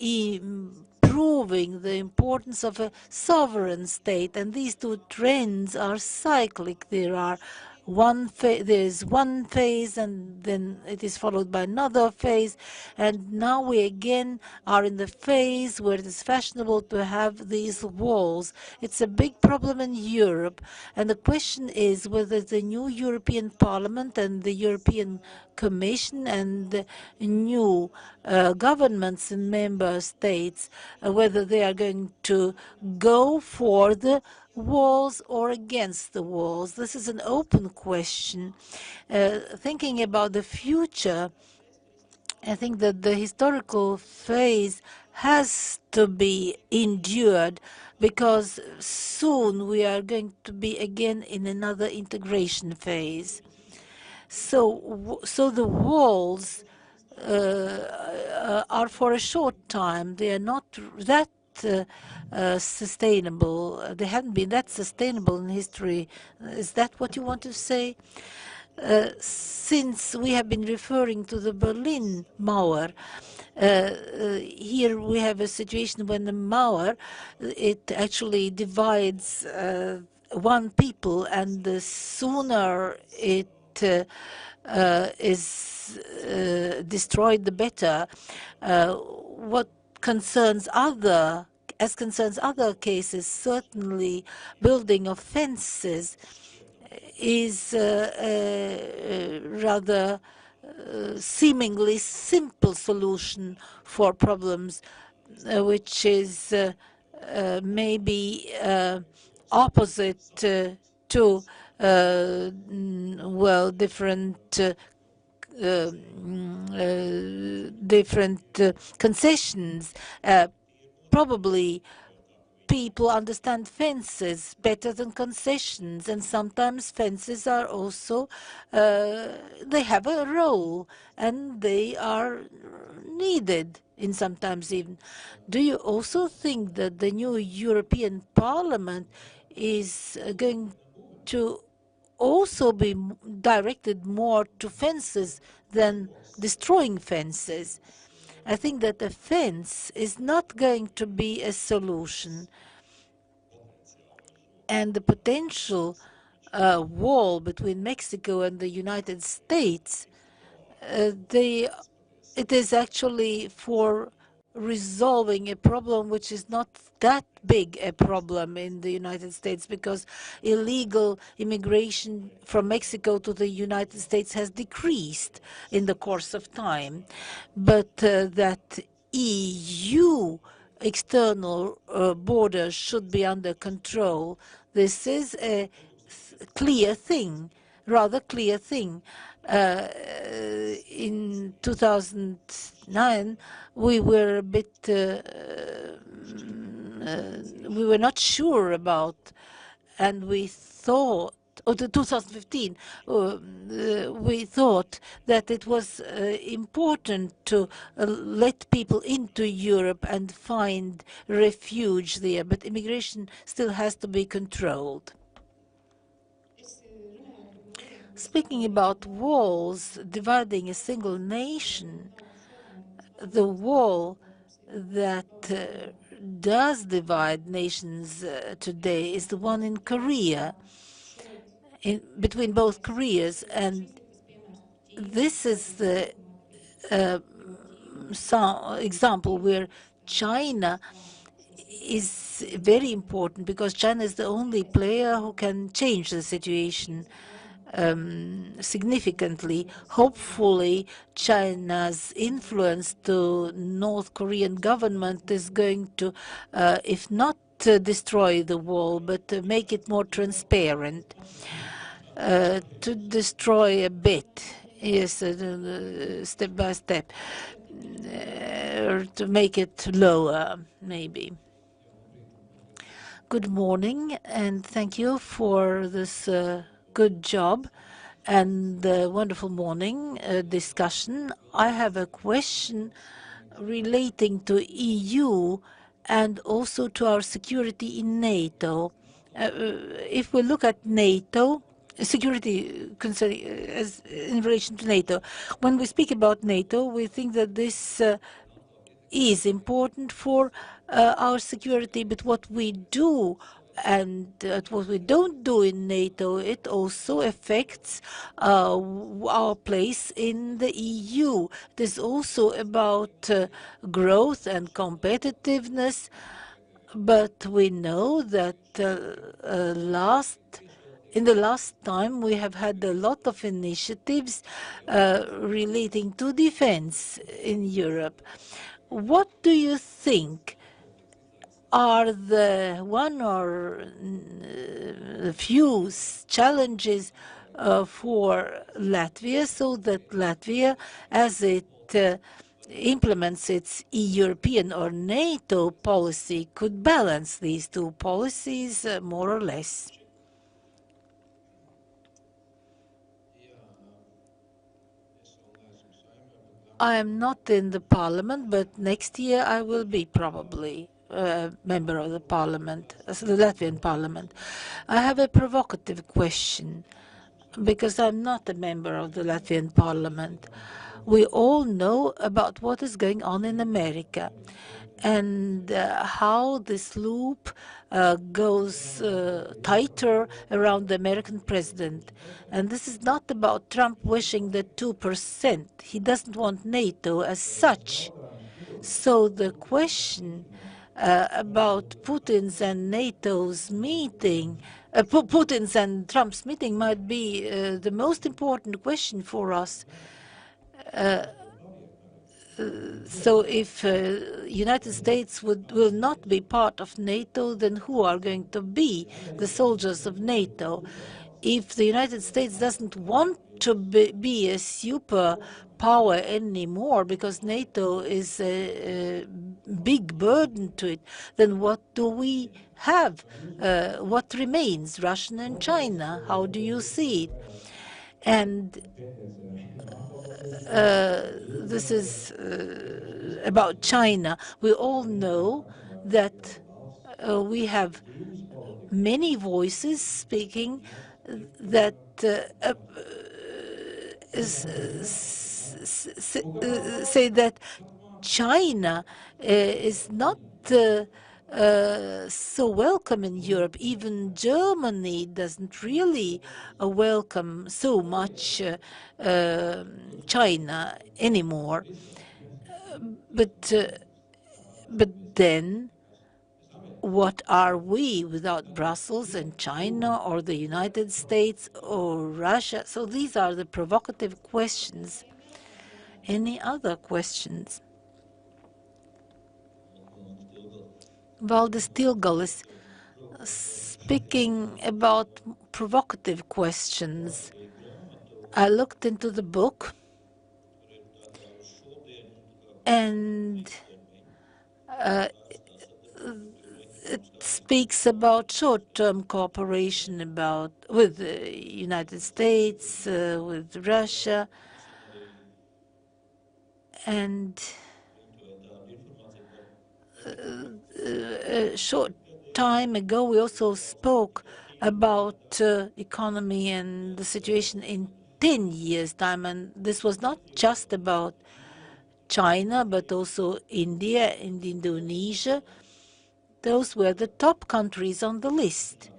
improving the importance of a sovereign state. And these two trends are cyclic. There is one phase, and then it is followed by another phase. And now we again are in the phase where it is fashionable to have these walls. It's a big problem in Europe. And the question is whether the new European Parliament and the European Commission and the new governments in member states, whether they are going to go for the walls or against the walls. This is an open question. Thinking about the future, I think that the historical phase has to be endured, because soon we are going to be again in another integration phase. So the walls are for a short time. They are not that sustainable. They haven't been that sustainable in history. Is that what you want to say? Since we have been referring to the Berlin Mauer, here we have a situation when the Mauer, it actually divides one people, and the sooner it is destroyed, the better. What concerns other, as concerns other cases, certainly building of fences is a rather seemingly simple solution for problems, which is maybe opposite to well, different concessions. Probably people understand fences better than concessions, and sometimes fences are also they have a role and they are needed in sometimes even. Do you also think that the new European Parliament is going to also be directed more to fences than destroying fences? I think that a fence is not going to be a solution, and the potential wall between Mexico and the United States, it is actually for resolving a problem which is not that big a problem in the United States, because illegal immigration from Mexico to the United States has decreased in the course of time. But that EU external borders should be under control, this is a clear thing, rather clear thing. In 2009, we were a bit, we were not sure about, and we thought, or the 2015, we thought that it was important to let people into Europe and find refuge there, but immigration still has to be controlled. Speaking about walls dividing a single nation, the wall that does divide nations today is the one in Korea, between both Koreas, and this is the example where China is very important, because China is the only player who can change the situation significantly. Hopefully, China's influence to North Korean government is going to, if not destroy the wall, but make it more transparent, to destroy a bit, yes, step by step, or to make it lower, maybe. Good morning, and thank you for this good job and wonderful morning discussion. I have a question relating to EU and also to our security in NATO. If we look at NATO, security concerning as in relation to NATO, when we speak about NATO, we think that this is important for our security, but what we do and what we don't do in NATO, it also affects our place in the EU. It is also about growth and competitiveness, but we know that in the last time we have had a lot of initiatives relating to defense in Europe. What do you think are the one or few challenges for Latvia, so that Latvia, as it implements its European or NATO policy, could balance these two policies more or less? I am not in the parliament, but next year I will be, probably. member of the parliament, the Latvian parliament. I have a provocative question, because I'm not a member of the Latvian parliament. We all know about what is going on in America and how this loop goes tighter around the American president. And this is not about Trump wishing the 2%. He doesn't want NATO as such. So the question about Putin's and NATO's meeting, Putin's and Trump's meeting might be the most important question for us. So if United States will not be part of NATO, then who are going to be the soldiers of NATO? If the United States doesn't want to be a superpower anymore because NATO is a big burden to it, then what do we have? What remains? Russia and China. How do you see it? And this is about China. We all know that we have many voices speaking that say that China is not so welcome in Europe. Even Germany doesn't really welcome so much China anymore. But then, what are we without Brussels and China or the United States or Russia? So these are the provocative questions. Any other questions? Valdis Tilgalis, speaking about provocative questions, I looked into the book and it speaks about short-term cooperation with the United States, with Russia, and a short time ago we also spoke about economy and the situation in 10 years' time, and this was not just about China, but also India and Indonesia. Those were the top countries on the list.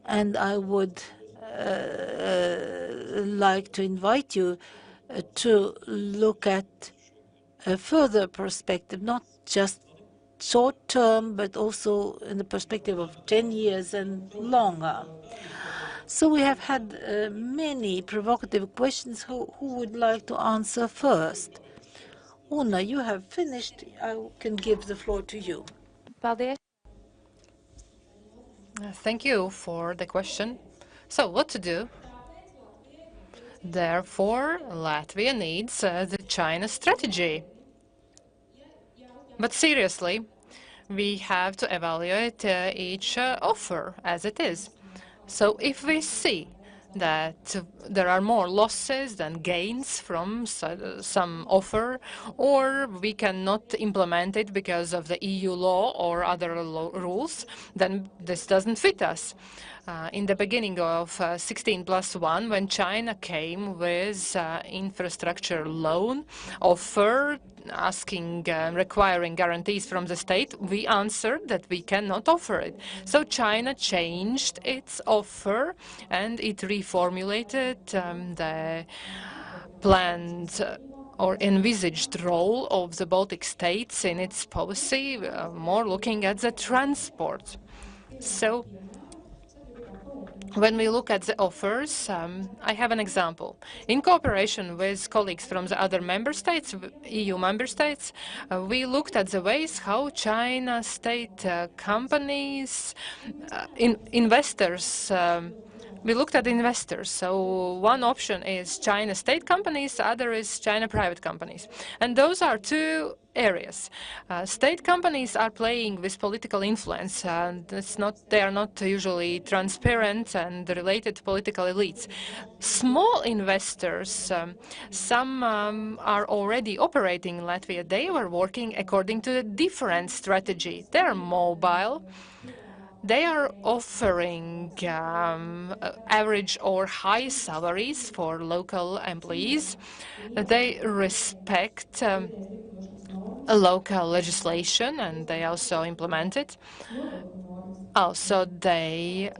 And I would like to invite you to look at a further perspective, not just short term, but also in the perspective of 10 years and longer. So we have had many provocative questions. Who would like to answer first? Una, you have finished. I can give the floor to you. Thank you for the question. So what to do? Therefore, Latvia needs the China strategy. But seriously, we have to evaluate each offer as it is. So if we see that there are more losses than gains from some offer, or we cannot implement it because of the EU law or other rules, then this doesn't fit us. In the beginning of 16+1, when China came with infrastructure loan offer, requiring guarantees from the state, we answered that we cannot offer it. So China changed its offer and it reformulated the planned or envisaged role of the Baltic states in its policy, more looking at the transport. So when we look at the offers, I have an example. In cooperation with colleagues from the other member states, EU member states, we looked at the ways how China state companies, investors we looked at investors. So one option is China state companies, the other is China private companies. And those are two areas. State companies are playing with political influence, and they are not usually transparent and related to political elites. Small investors, some are already operating in Latvia. They were working according to a different strategy. They are mobile. They are offering average or high salaries for local employees. They respect local legislation, and they also implement it. Also, they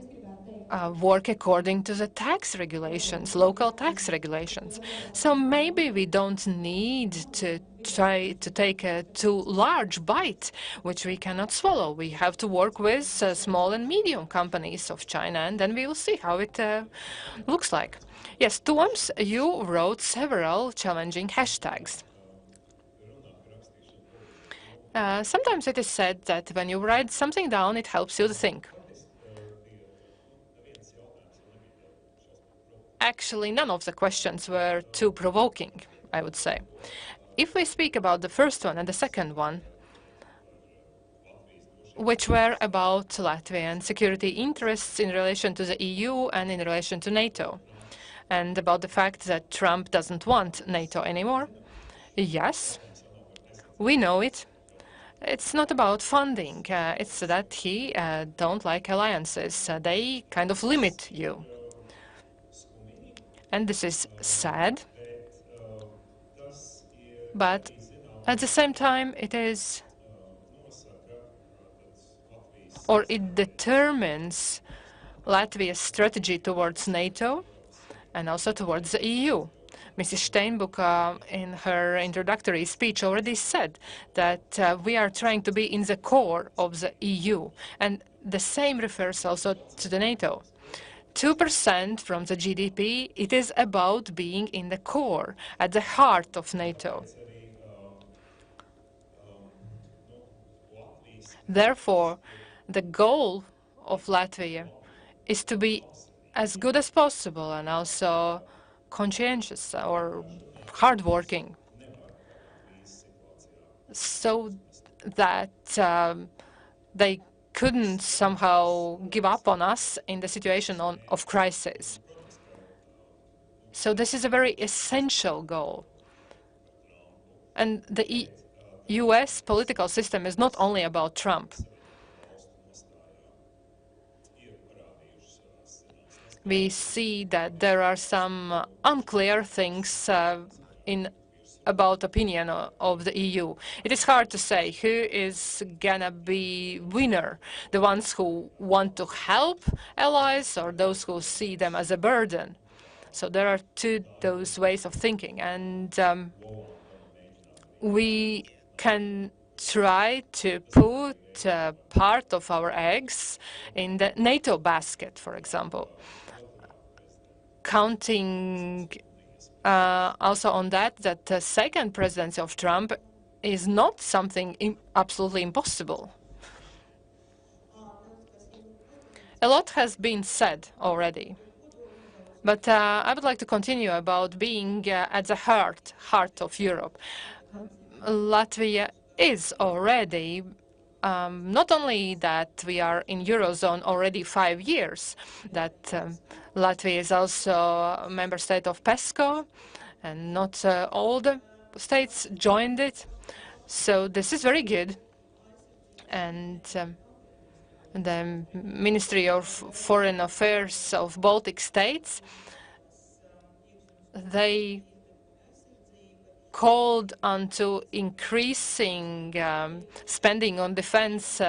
work according to the tax regulations, local tax regulations. So maybe we don't need to try to take a too large bite, which we cannot swallow. We have to work with small and medium companies of China, and then we will see how it looks like. Yes, Toms, you wrote several challenging hashtags. Sometimes it is said that when you write something down, it helps you to think. Actually, none of the questions were too provoking, I would say. If we speak about the first one and the second one, which were about Latvian security interests in relation to the EU and in relation to NATO, and about the fact that Trump doesn't want NATO anymore, yes, we know it. It's not about funding. It's that he don't like alliances. They kind of limit you. And this is sad, but at the same time it is, or it determines Latvia's strategy towards NATO and also towards the EU. Mrs. Steinbuch, in her introductory speech, already said that we are trying to be in the core of the EU, and the same refers also to the NATO. 2% from the GDP, it is about being in the core, at the heart of NATO. Therefore, the goal of Latvia is to be as good as possible and also conscientious or hardworking, so that they couldn't somehow give up on us in the situation of crisis. So this is a very essential goal. And the US political system is not only about Trump. We see that there are some unclear things about opinion of the EU. It is hard to say who is gonna be winner, the ones who want to help allies or those who see them as a burden. So there are those ways of thinking, and we can try to put part of our eggs in the NATO basket, for example, counting also on that the second presidency of Trump is not something absolutely impossible. A lot has been said already, but I would like to continue about being at the heart of Europe. Latvia is already not only that we are in Eurozone already 5 years, that Latvia is also a member state of PESCO, and not all the states joined it. So this is very good. And the Ministry of Foreign Affairs of Baltic states, they called on to increasing spending on defense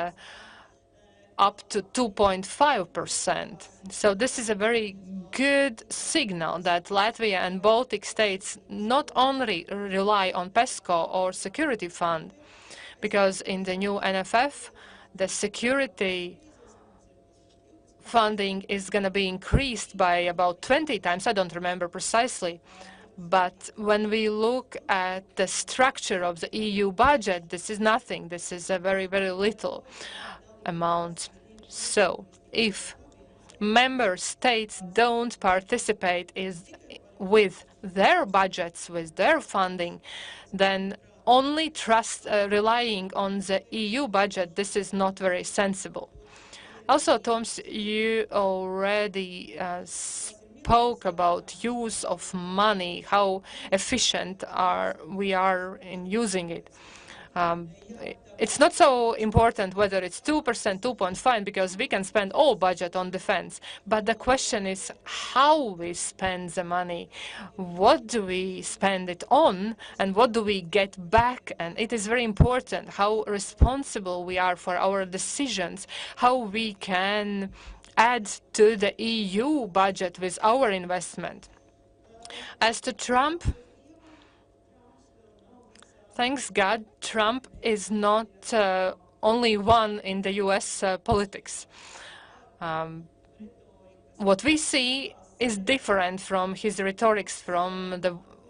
up to 2.5%. So this is a very good signal that Latvia and Baltic states not only rely on PESCO or security fund, because in the new NFF, the security funding is going to be increased by about 20 times. I don't remember precisely. But when we look at the structure of the EU budget, this is nothing. This is a very, very little amount. So if member states don't participate with their budgets, with their funding, then only relying on the EU budget, this is not very sensible. Also, Toms, you already spoke about use of money, how efficient we are in using it. It's not so important whether it's 2%, 2.5%, because we can spend all budget on defense. But the question is how we spend the money. What do we spend it on, and what do we get back? And it is very important how responsible we are for our decisions, how we can add to the EU budget with our investment. As to Trump, thanks God, Trump is not only one in the US politics. What we see is different from his rhetorics, from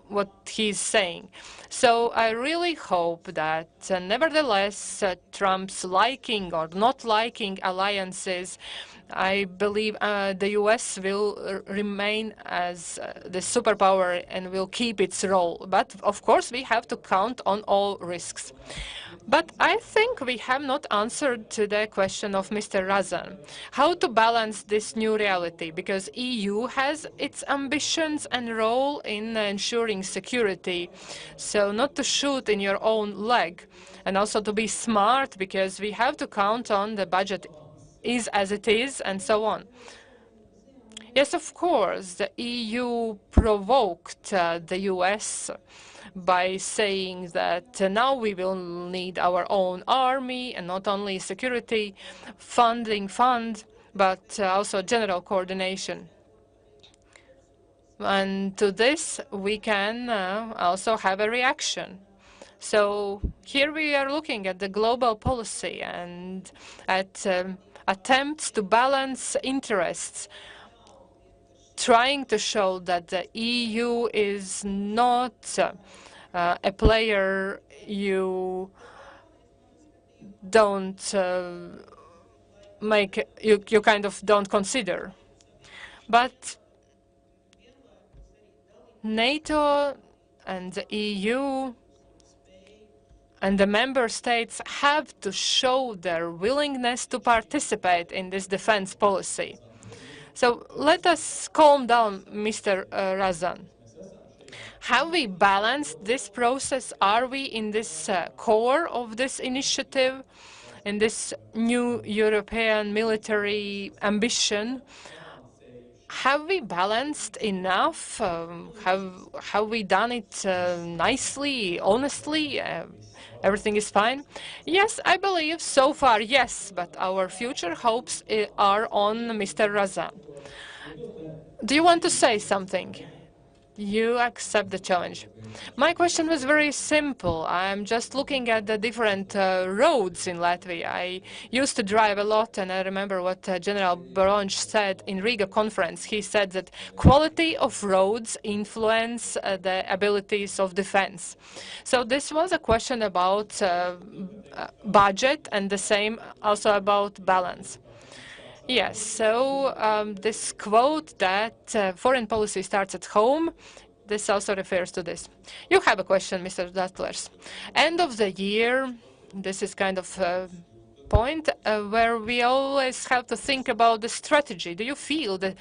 what he's saying. So I really hope that nevertheless Trump's liking or not liking alliances, I believe the US will remain as the superpower and will keep its role. But of course we have to count on all risks. But I think we have not answered to the question of Mr. Razan. How to balance this new reality? Because EU has its ambitions and role in ensuring security. So not to shoot in your own leg, and also to be smart, because we have to count on the budget is as it is, and so on. Yes, of course, the EU provoked the US by saying that now we will need our own army, and not only security fund, but also general coordination. And to this, we can also have a reaction. So here we are looking at the global policy and at attempts to balance interests, trying to show that the EU is not a player you don't you kind of don't consider. But NATO and the EU and the member states have to show their willingness to participate in this defense policy. So let us calm down, Mr. Razan. Have we balanced this process? Are we in this core of this initiative, in this new European military ambition? Have we balanced enough? Have we done it nicely, honestly? Everything is fine? Yes, I believe so far, yes, but our future hopes are on Mr. Razan. Do you want to say something? You accept the challenge. My question was very simple. I'm just looking at the different roads in Latvia. I used to drive a lot, and I remember what General Baronj said in Riga conference. He said that quality of roads influence the abilities of defense. So this was a question about budget, and the same also about balance. Yes, so this quote that foreign policy starts at home, this also refers to this. You have a question, Mr. Datlers. End of the year, this is kind of a point where we always have to think about the strategy. Do you feel the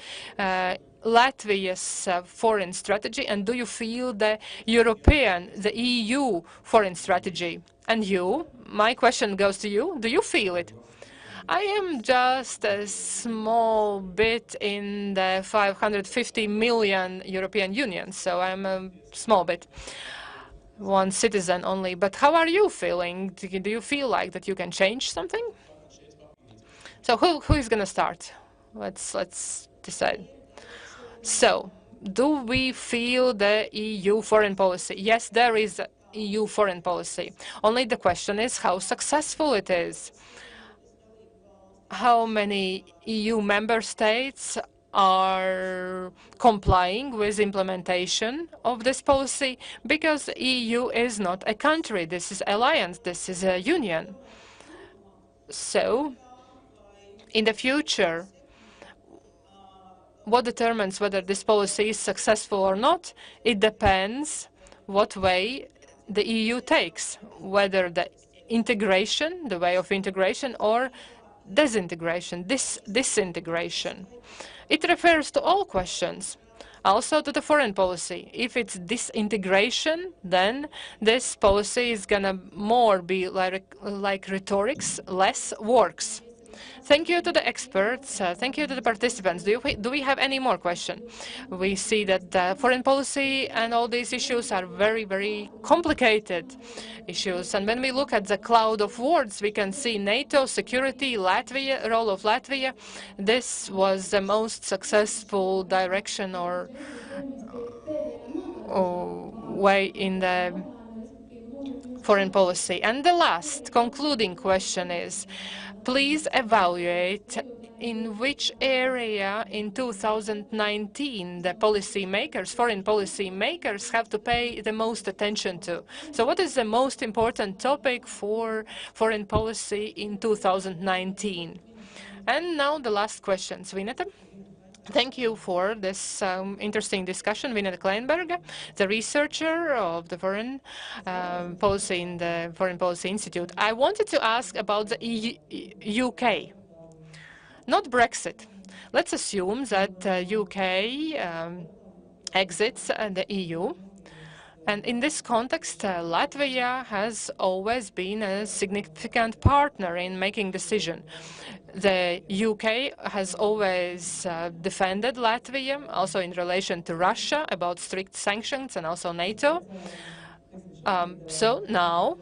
Latvia's foreign strategy, and do you feel the European, the EU foreign strategy? And you, my question goes to you, do you feel it? I am just a small bit in the 550 million European Union, so I'm a small bit, one citizen only. But how are you feeling? Do you feel like that you can change something? So who is going to start? Let's decide. So, do we feel the EU foreign policy? Yes, there is EU foreign policy. Only the question is how successful it is. How many EU member states are complying with implementation of this policy, because EU is not a country, this is alliance, this is a union. So in the future, what determines whether this policy is successful or not? It depends what way the EU takes, whether the way of integration, or disintegration. It refers to all questions, also to the foreign policy. If it's disintegration, then this policy is gonna more be like rhetorics, less works. Thank you to the experts. Thank you to the participants. Do we have any more questions? We see that foreign policy and all these issues are very, very complicated issues. And when we look at the cloud of words, we can see NATO, security, Latvia, role of Latvia. This was the most successful direction or way in the foreign policy. And the last concluding question is, please evaluate in which area in 2019 the foreign policy makers have to pay the most attention to. So what is the most important topic for foreign policy in 2019? And now the last question, Svineta. Thank you for this interesting discussion, Vineta Kleinberg, the researcher of the foreign policy in the Foreign Policy Institute. I wanted to ask about the UK, not Brexit. Let's assume that UK exits the EU. And in this context, Latvia has always been a significant partner in making decisions. The UK has always defended Latvia, also in relation to Russia, about strict sanctions, and also NATO. So now,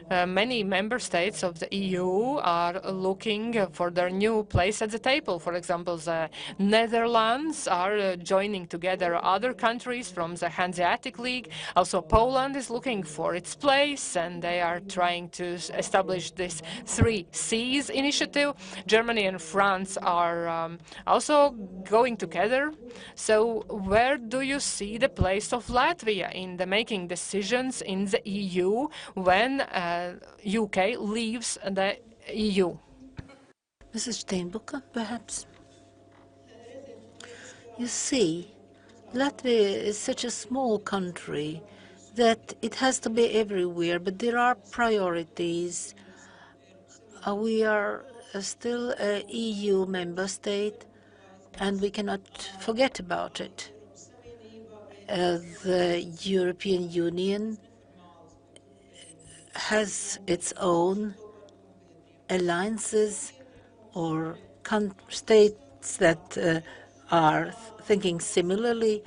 many member states of the EU are looking for their new place at the table. For example, the Netherlands are joining together other countries from the Hanseatic League. Also, Poland is looking for its place, and they are trying to establish this 3 Cs initiative. Germany and France are also going together. So where do you see the place of Latvia in the making decisions in the EU when UK leaves the EU? Mrs. Steinbucker, perhaps? You see, Latvia is such a small country that it has to be everywhere, but there are priorities. We are still an EU member state, and we cannot forget about it. The European Union has its own alliances or states that are thinking similarly.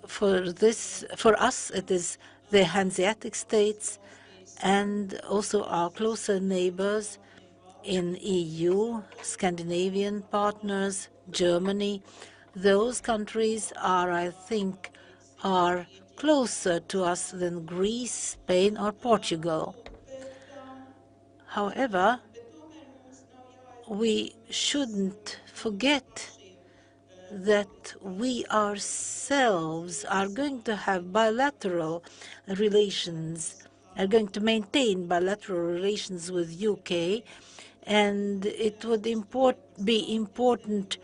For us, it is the Hanseatic states and also our closer neighbors in EU, Scandinavian partners, Germany. Those countries are, I think, are closer to us than Greece, Spain, or Portugal. However, we shouldn't forget that we ourselves are going to have bilateral relations, are going to maintain bilateral relations with UK, and it would be important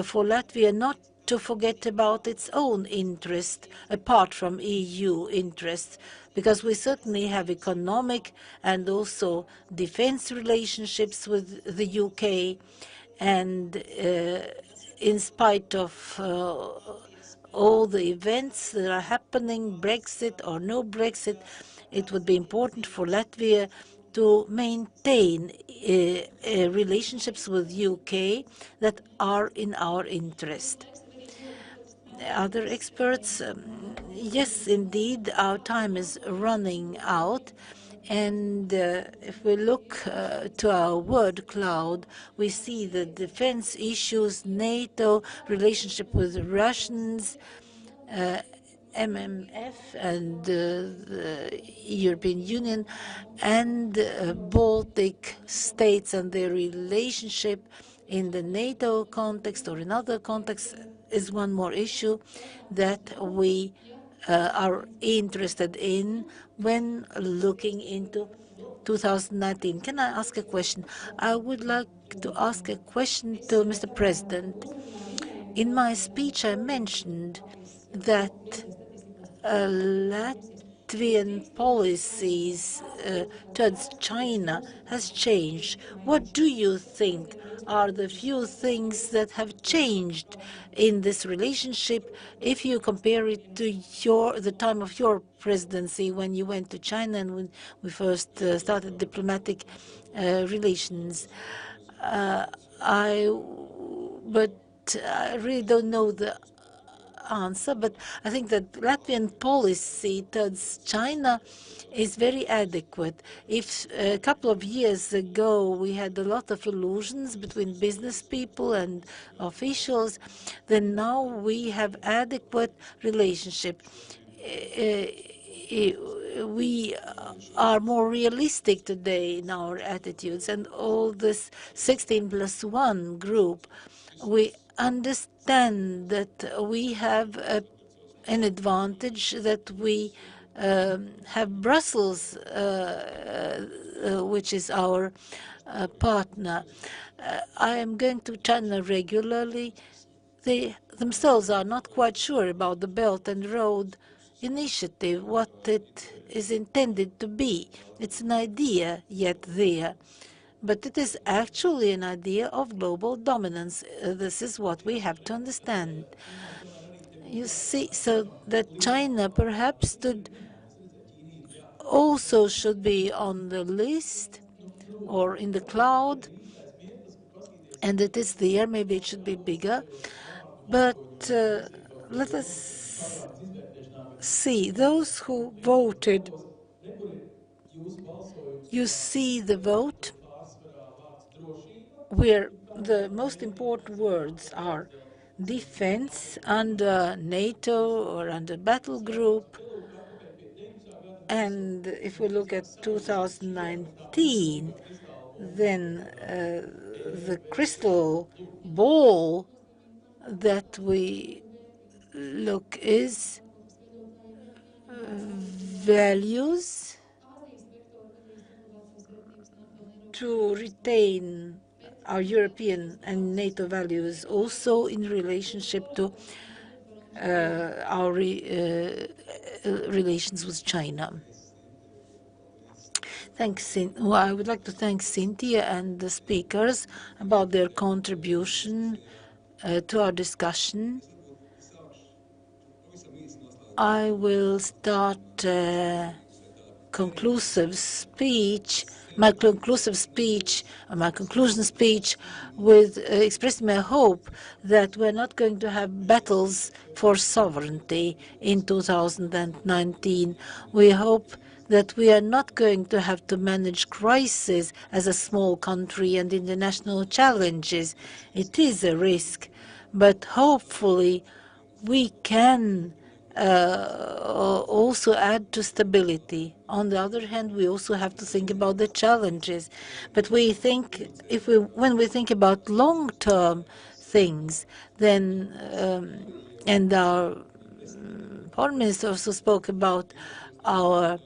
for Latvia not to forget about its own interest apart from EU interests, because we certainly have economic and also defense relationships with the UK, and in spite of all the events that are happening, Brexit or no Brexit, it would be important for Latvia to maintain relationships with UK that are in our interest. Other experts? Yes, indeed, our time is running out. And if we look to our word cloud, we see the defense issues, NATO, relationship with the Russians, MMF and the European Union, and Baltic states and their relationship in the NATO context or in other contexts is one more issue that we are interested in when looking into 2019. Can I ask a question? I would like to ask a question to Mr. President. In my speech, I mentioned that Latvian policies towards China has changed. What do you think are the few things that have changed in this relationship if you compare it to the time of your presidency when you went to China and when we first started diplomatic relations? Uh, I, but I really don't know the answer, but I think that Latvian policy towards China is very adequate. If a couple of years ago we had a lot of illusions between business people and officials, then now we have adequate relationship. We are more realistic today in our attitudes, and all this 16+1 group, we understand that we have an advantage, that we have Brussels, which is our partner. I am going to China regularly. They themselves are not quite sure about the Belt and Road Initiative, what it is intended to be. It's an idea yet there, but it is actually an idea of global dominance. This is what we have to understand. You see, so that China perhaps also should be on the list or in the cloud, and it is there. Maybe it should be bigger. But let us see, those who voted, you see the vote where the most important words are defense under NATO or under battle group. And if we look at 2019, then the crystal ball that we look is values to retain our European and NATO values also in relationship to our relations with China. Thanks. Well, I would like to thank Cynthia and the speakers about their contribution to our discussion. I will start conclusive speech, my conclusion speech, with expressing my hope that we're not going to have battles for sovereignty in 2019. We hope that we are not going to have to manage crisis as a small country and international challenges. It is a risk, but hopefully we can also add to stability. On the other hand, we also have to think about the challenges. But we think, when we think about long-term things, then and our foreign minister also spoke about our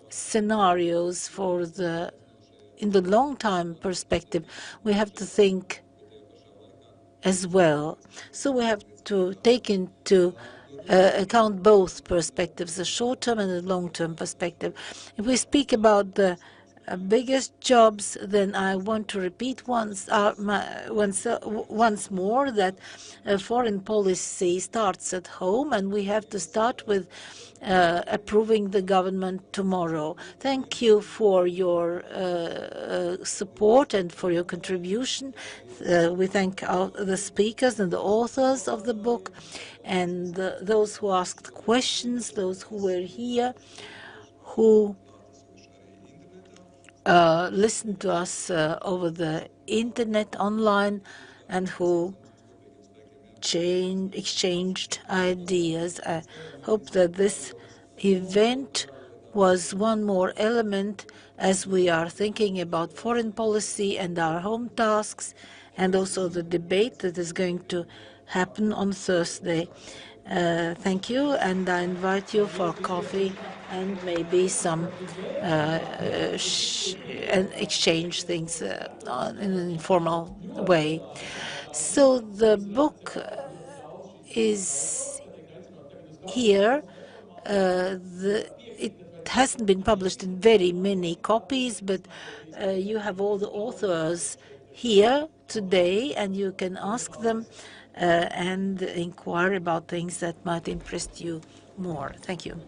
scenarios in the long-term perspective. We have to think as well. So we have to take into account both perspectives, the short-term and the long-term perspective. If we speak about the biggest jobs, then I want to repeat once more that foreign policy starts at home, and we have to start with approving the government tomorrow. Thank you for your support and for your contribution. We thank the speakers and the authors of the book and those who asked questions, those who were here, who listened to us over the internet online, and who exchanged ideas. I hope that this event was one more element as we are thinking about foreign policy and our home tasks, and also the debate that is going to happen on Thursday. Thank you, and I invite you for coffee and maybe some and exchange things in an informal way. So the book is here. It hasn't been published in very many copies, but you have all the authors here today, and you can ask them and inquire about things that might interest you more. Thank you.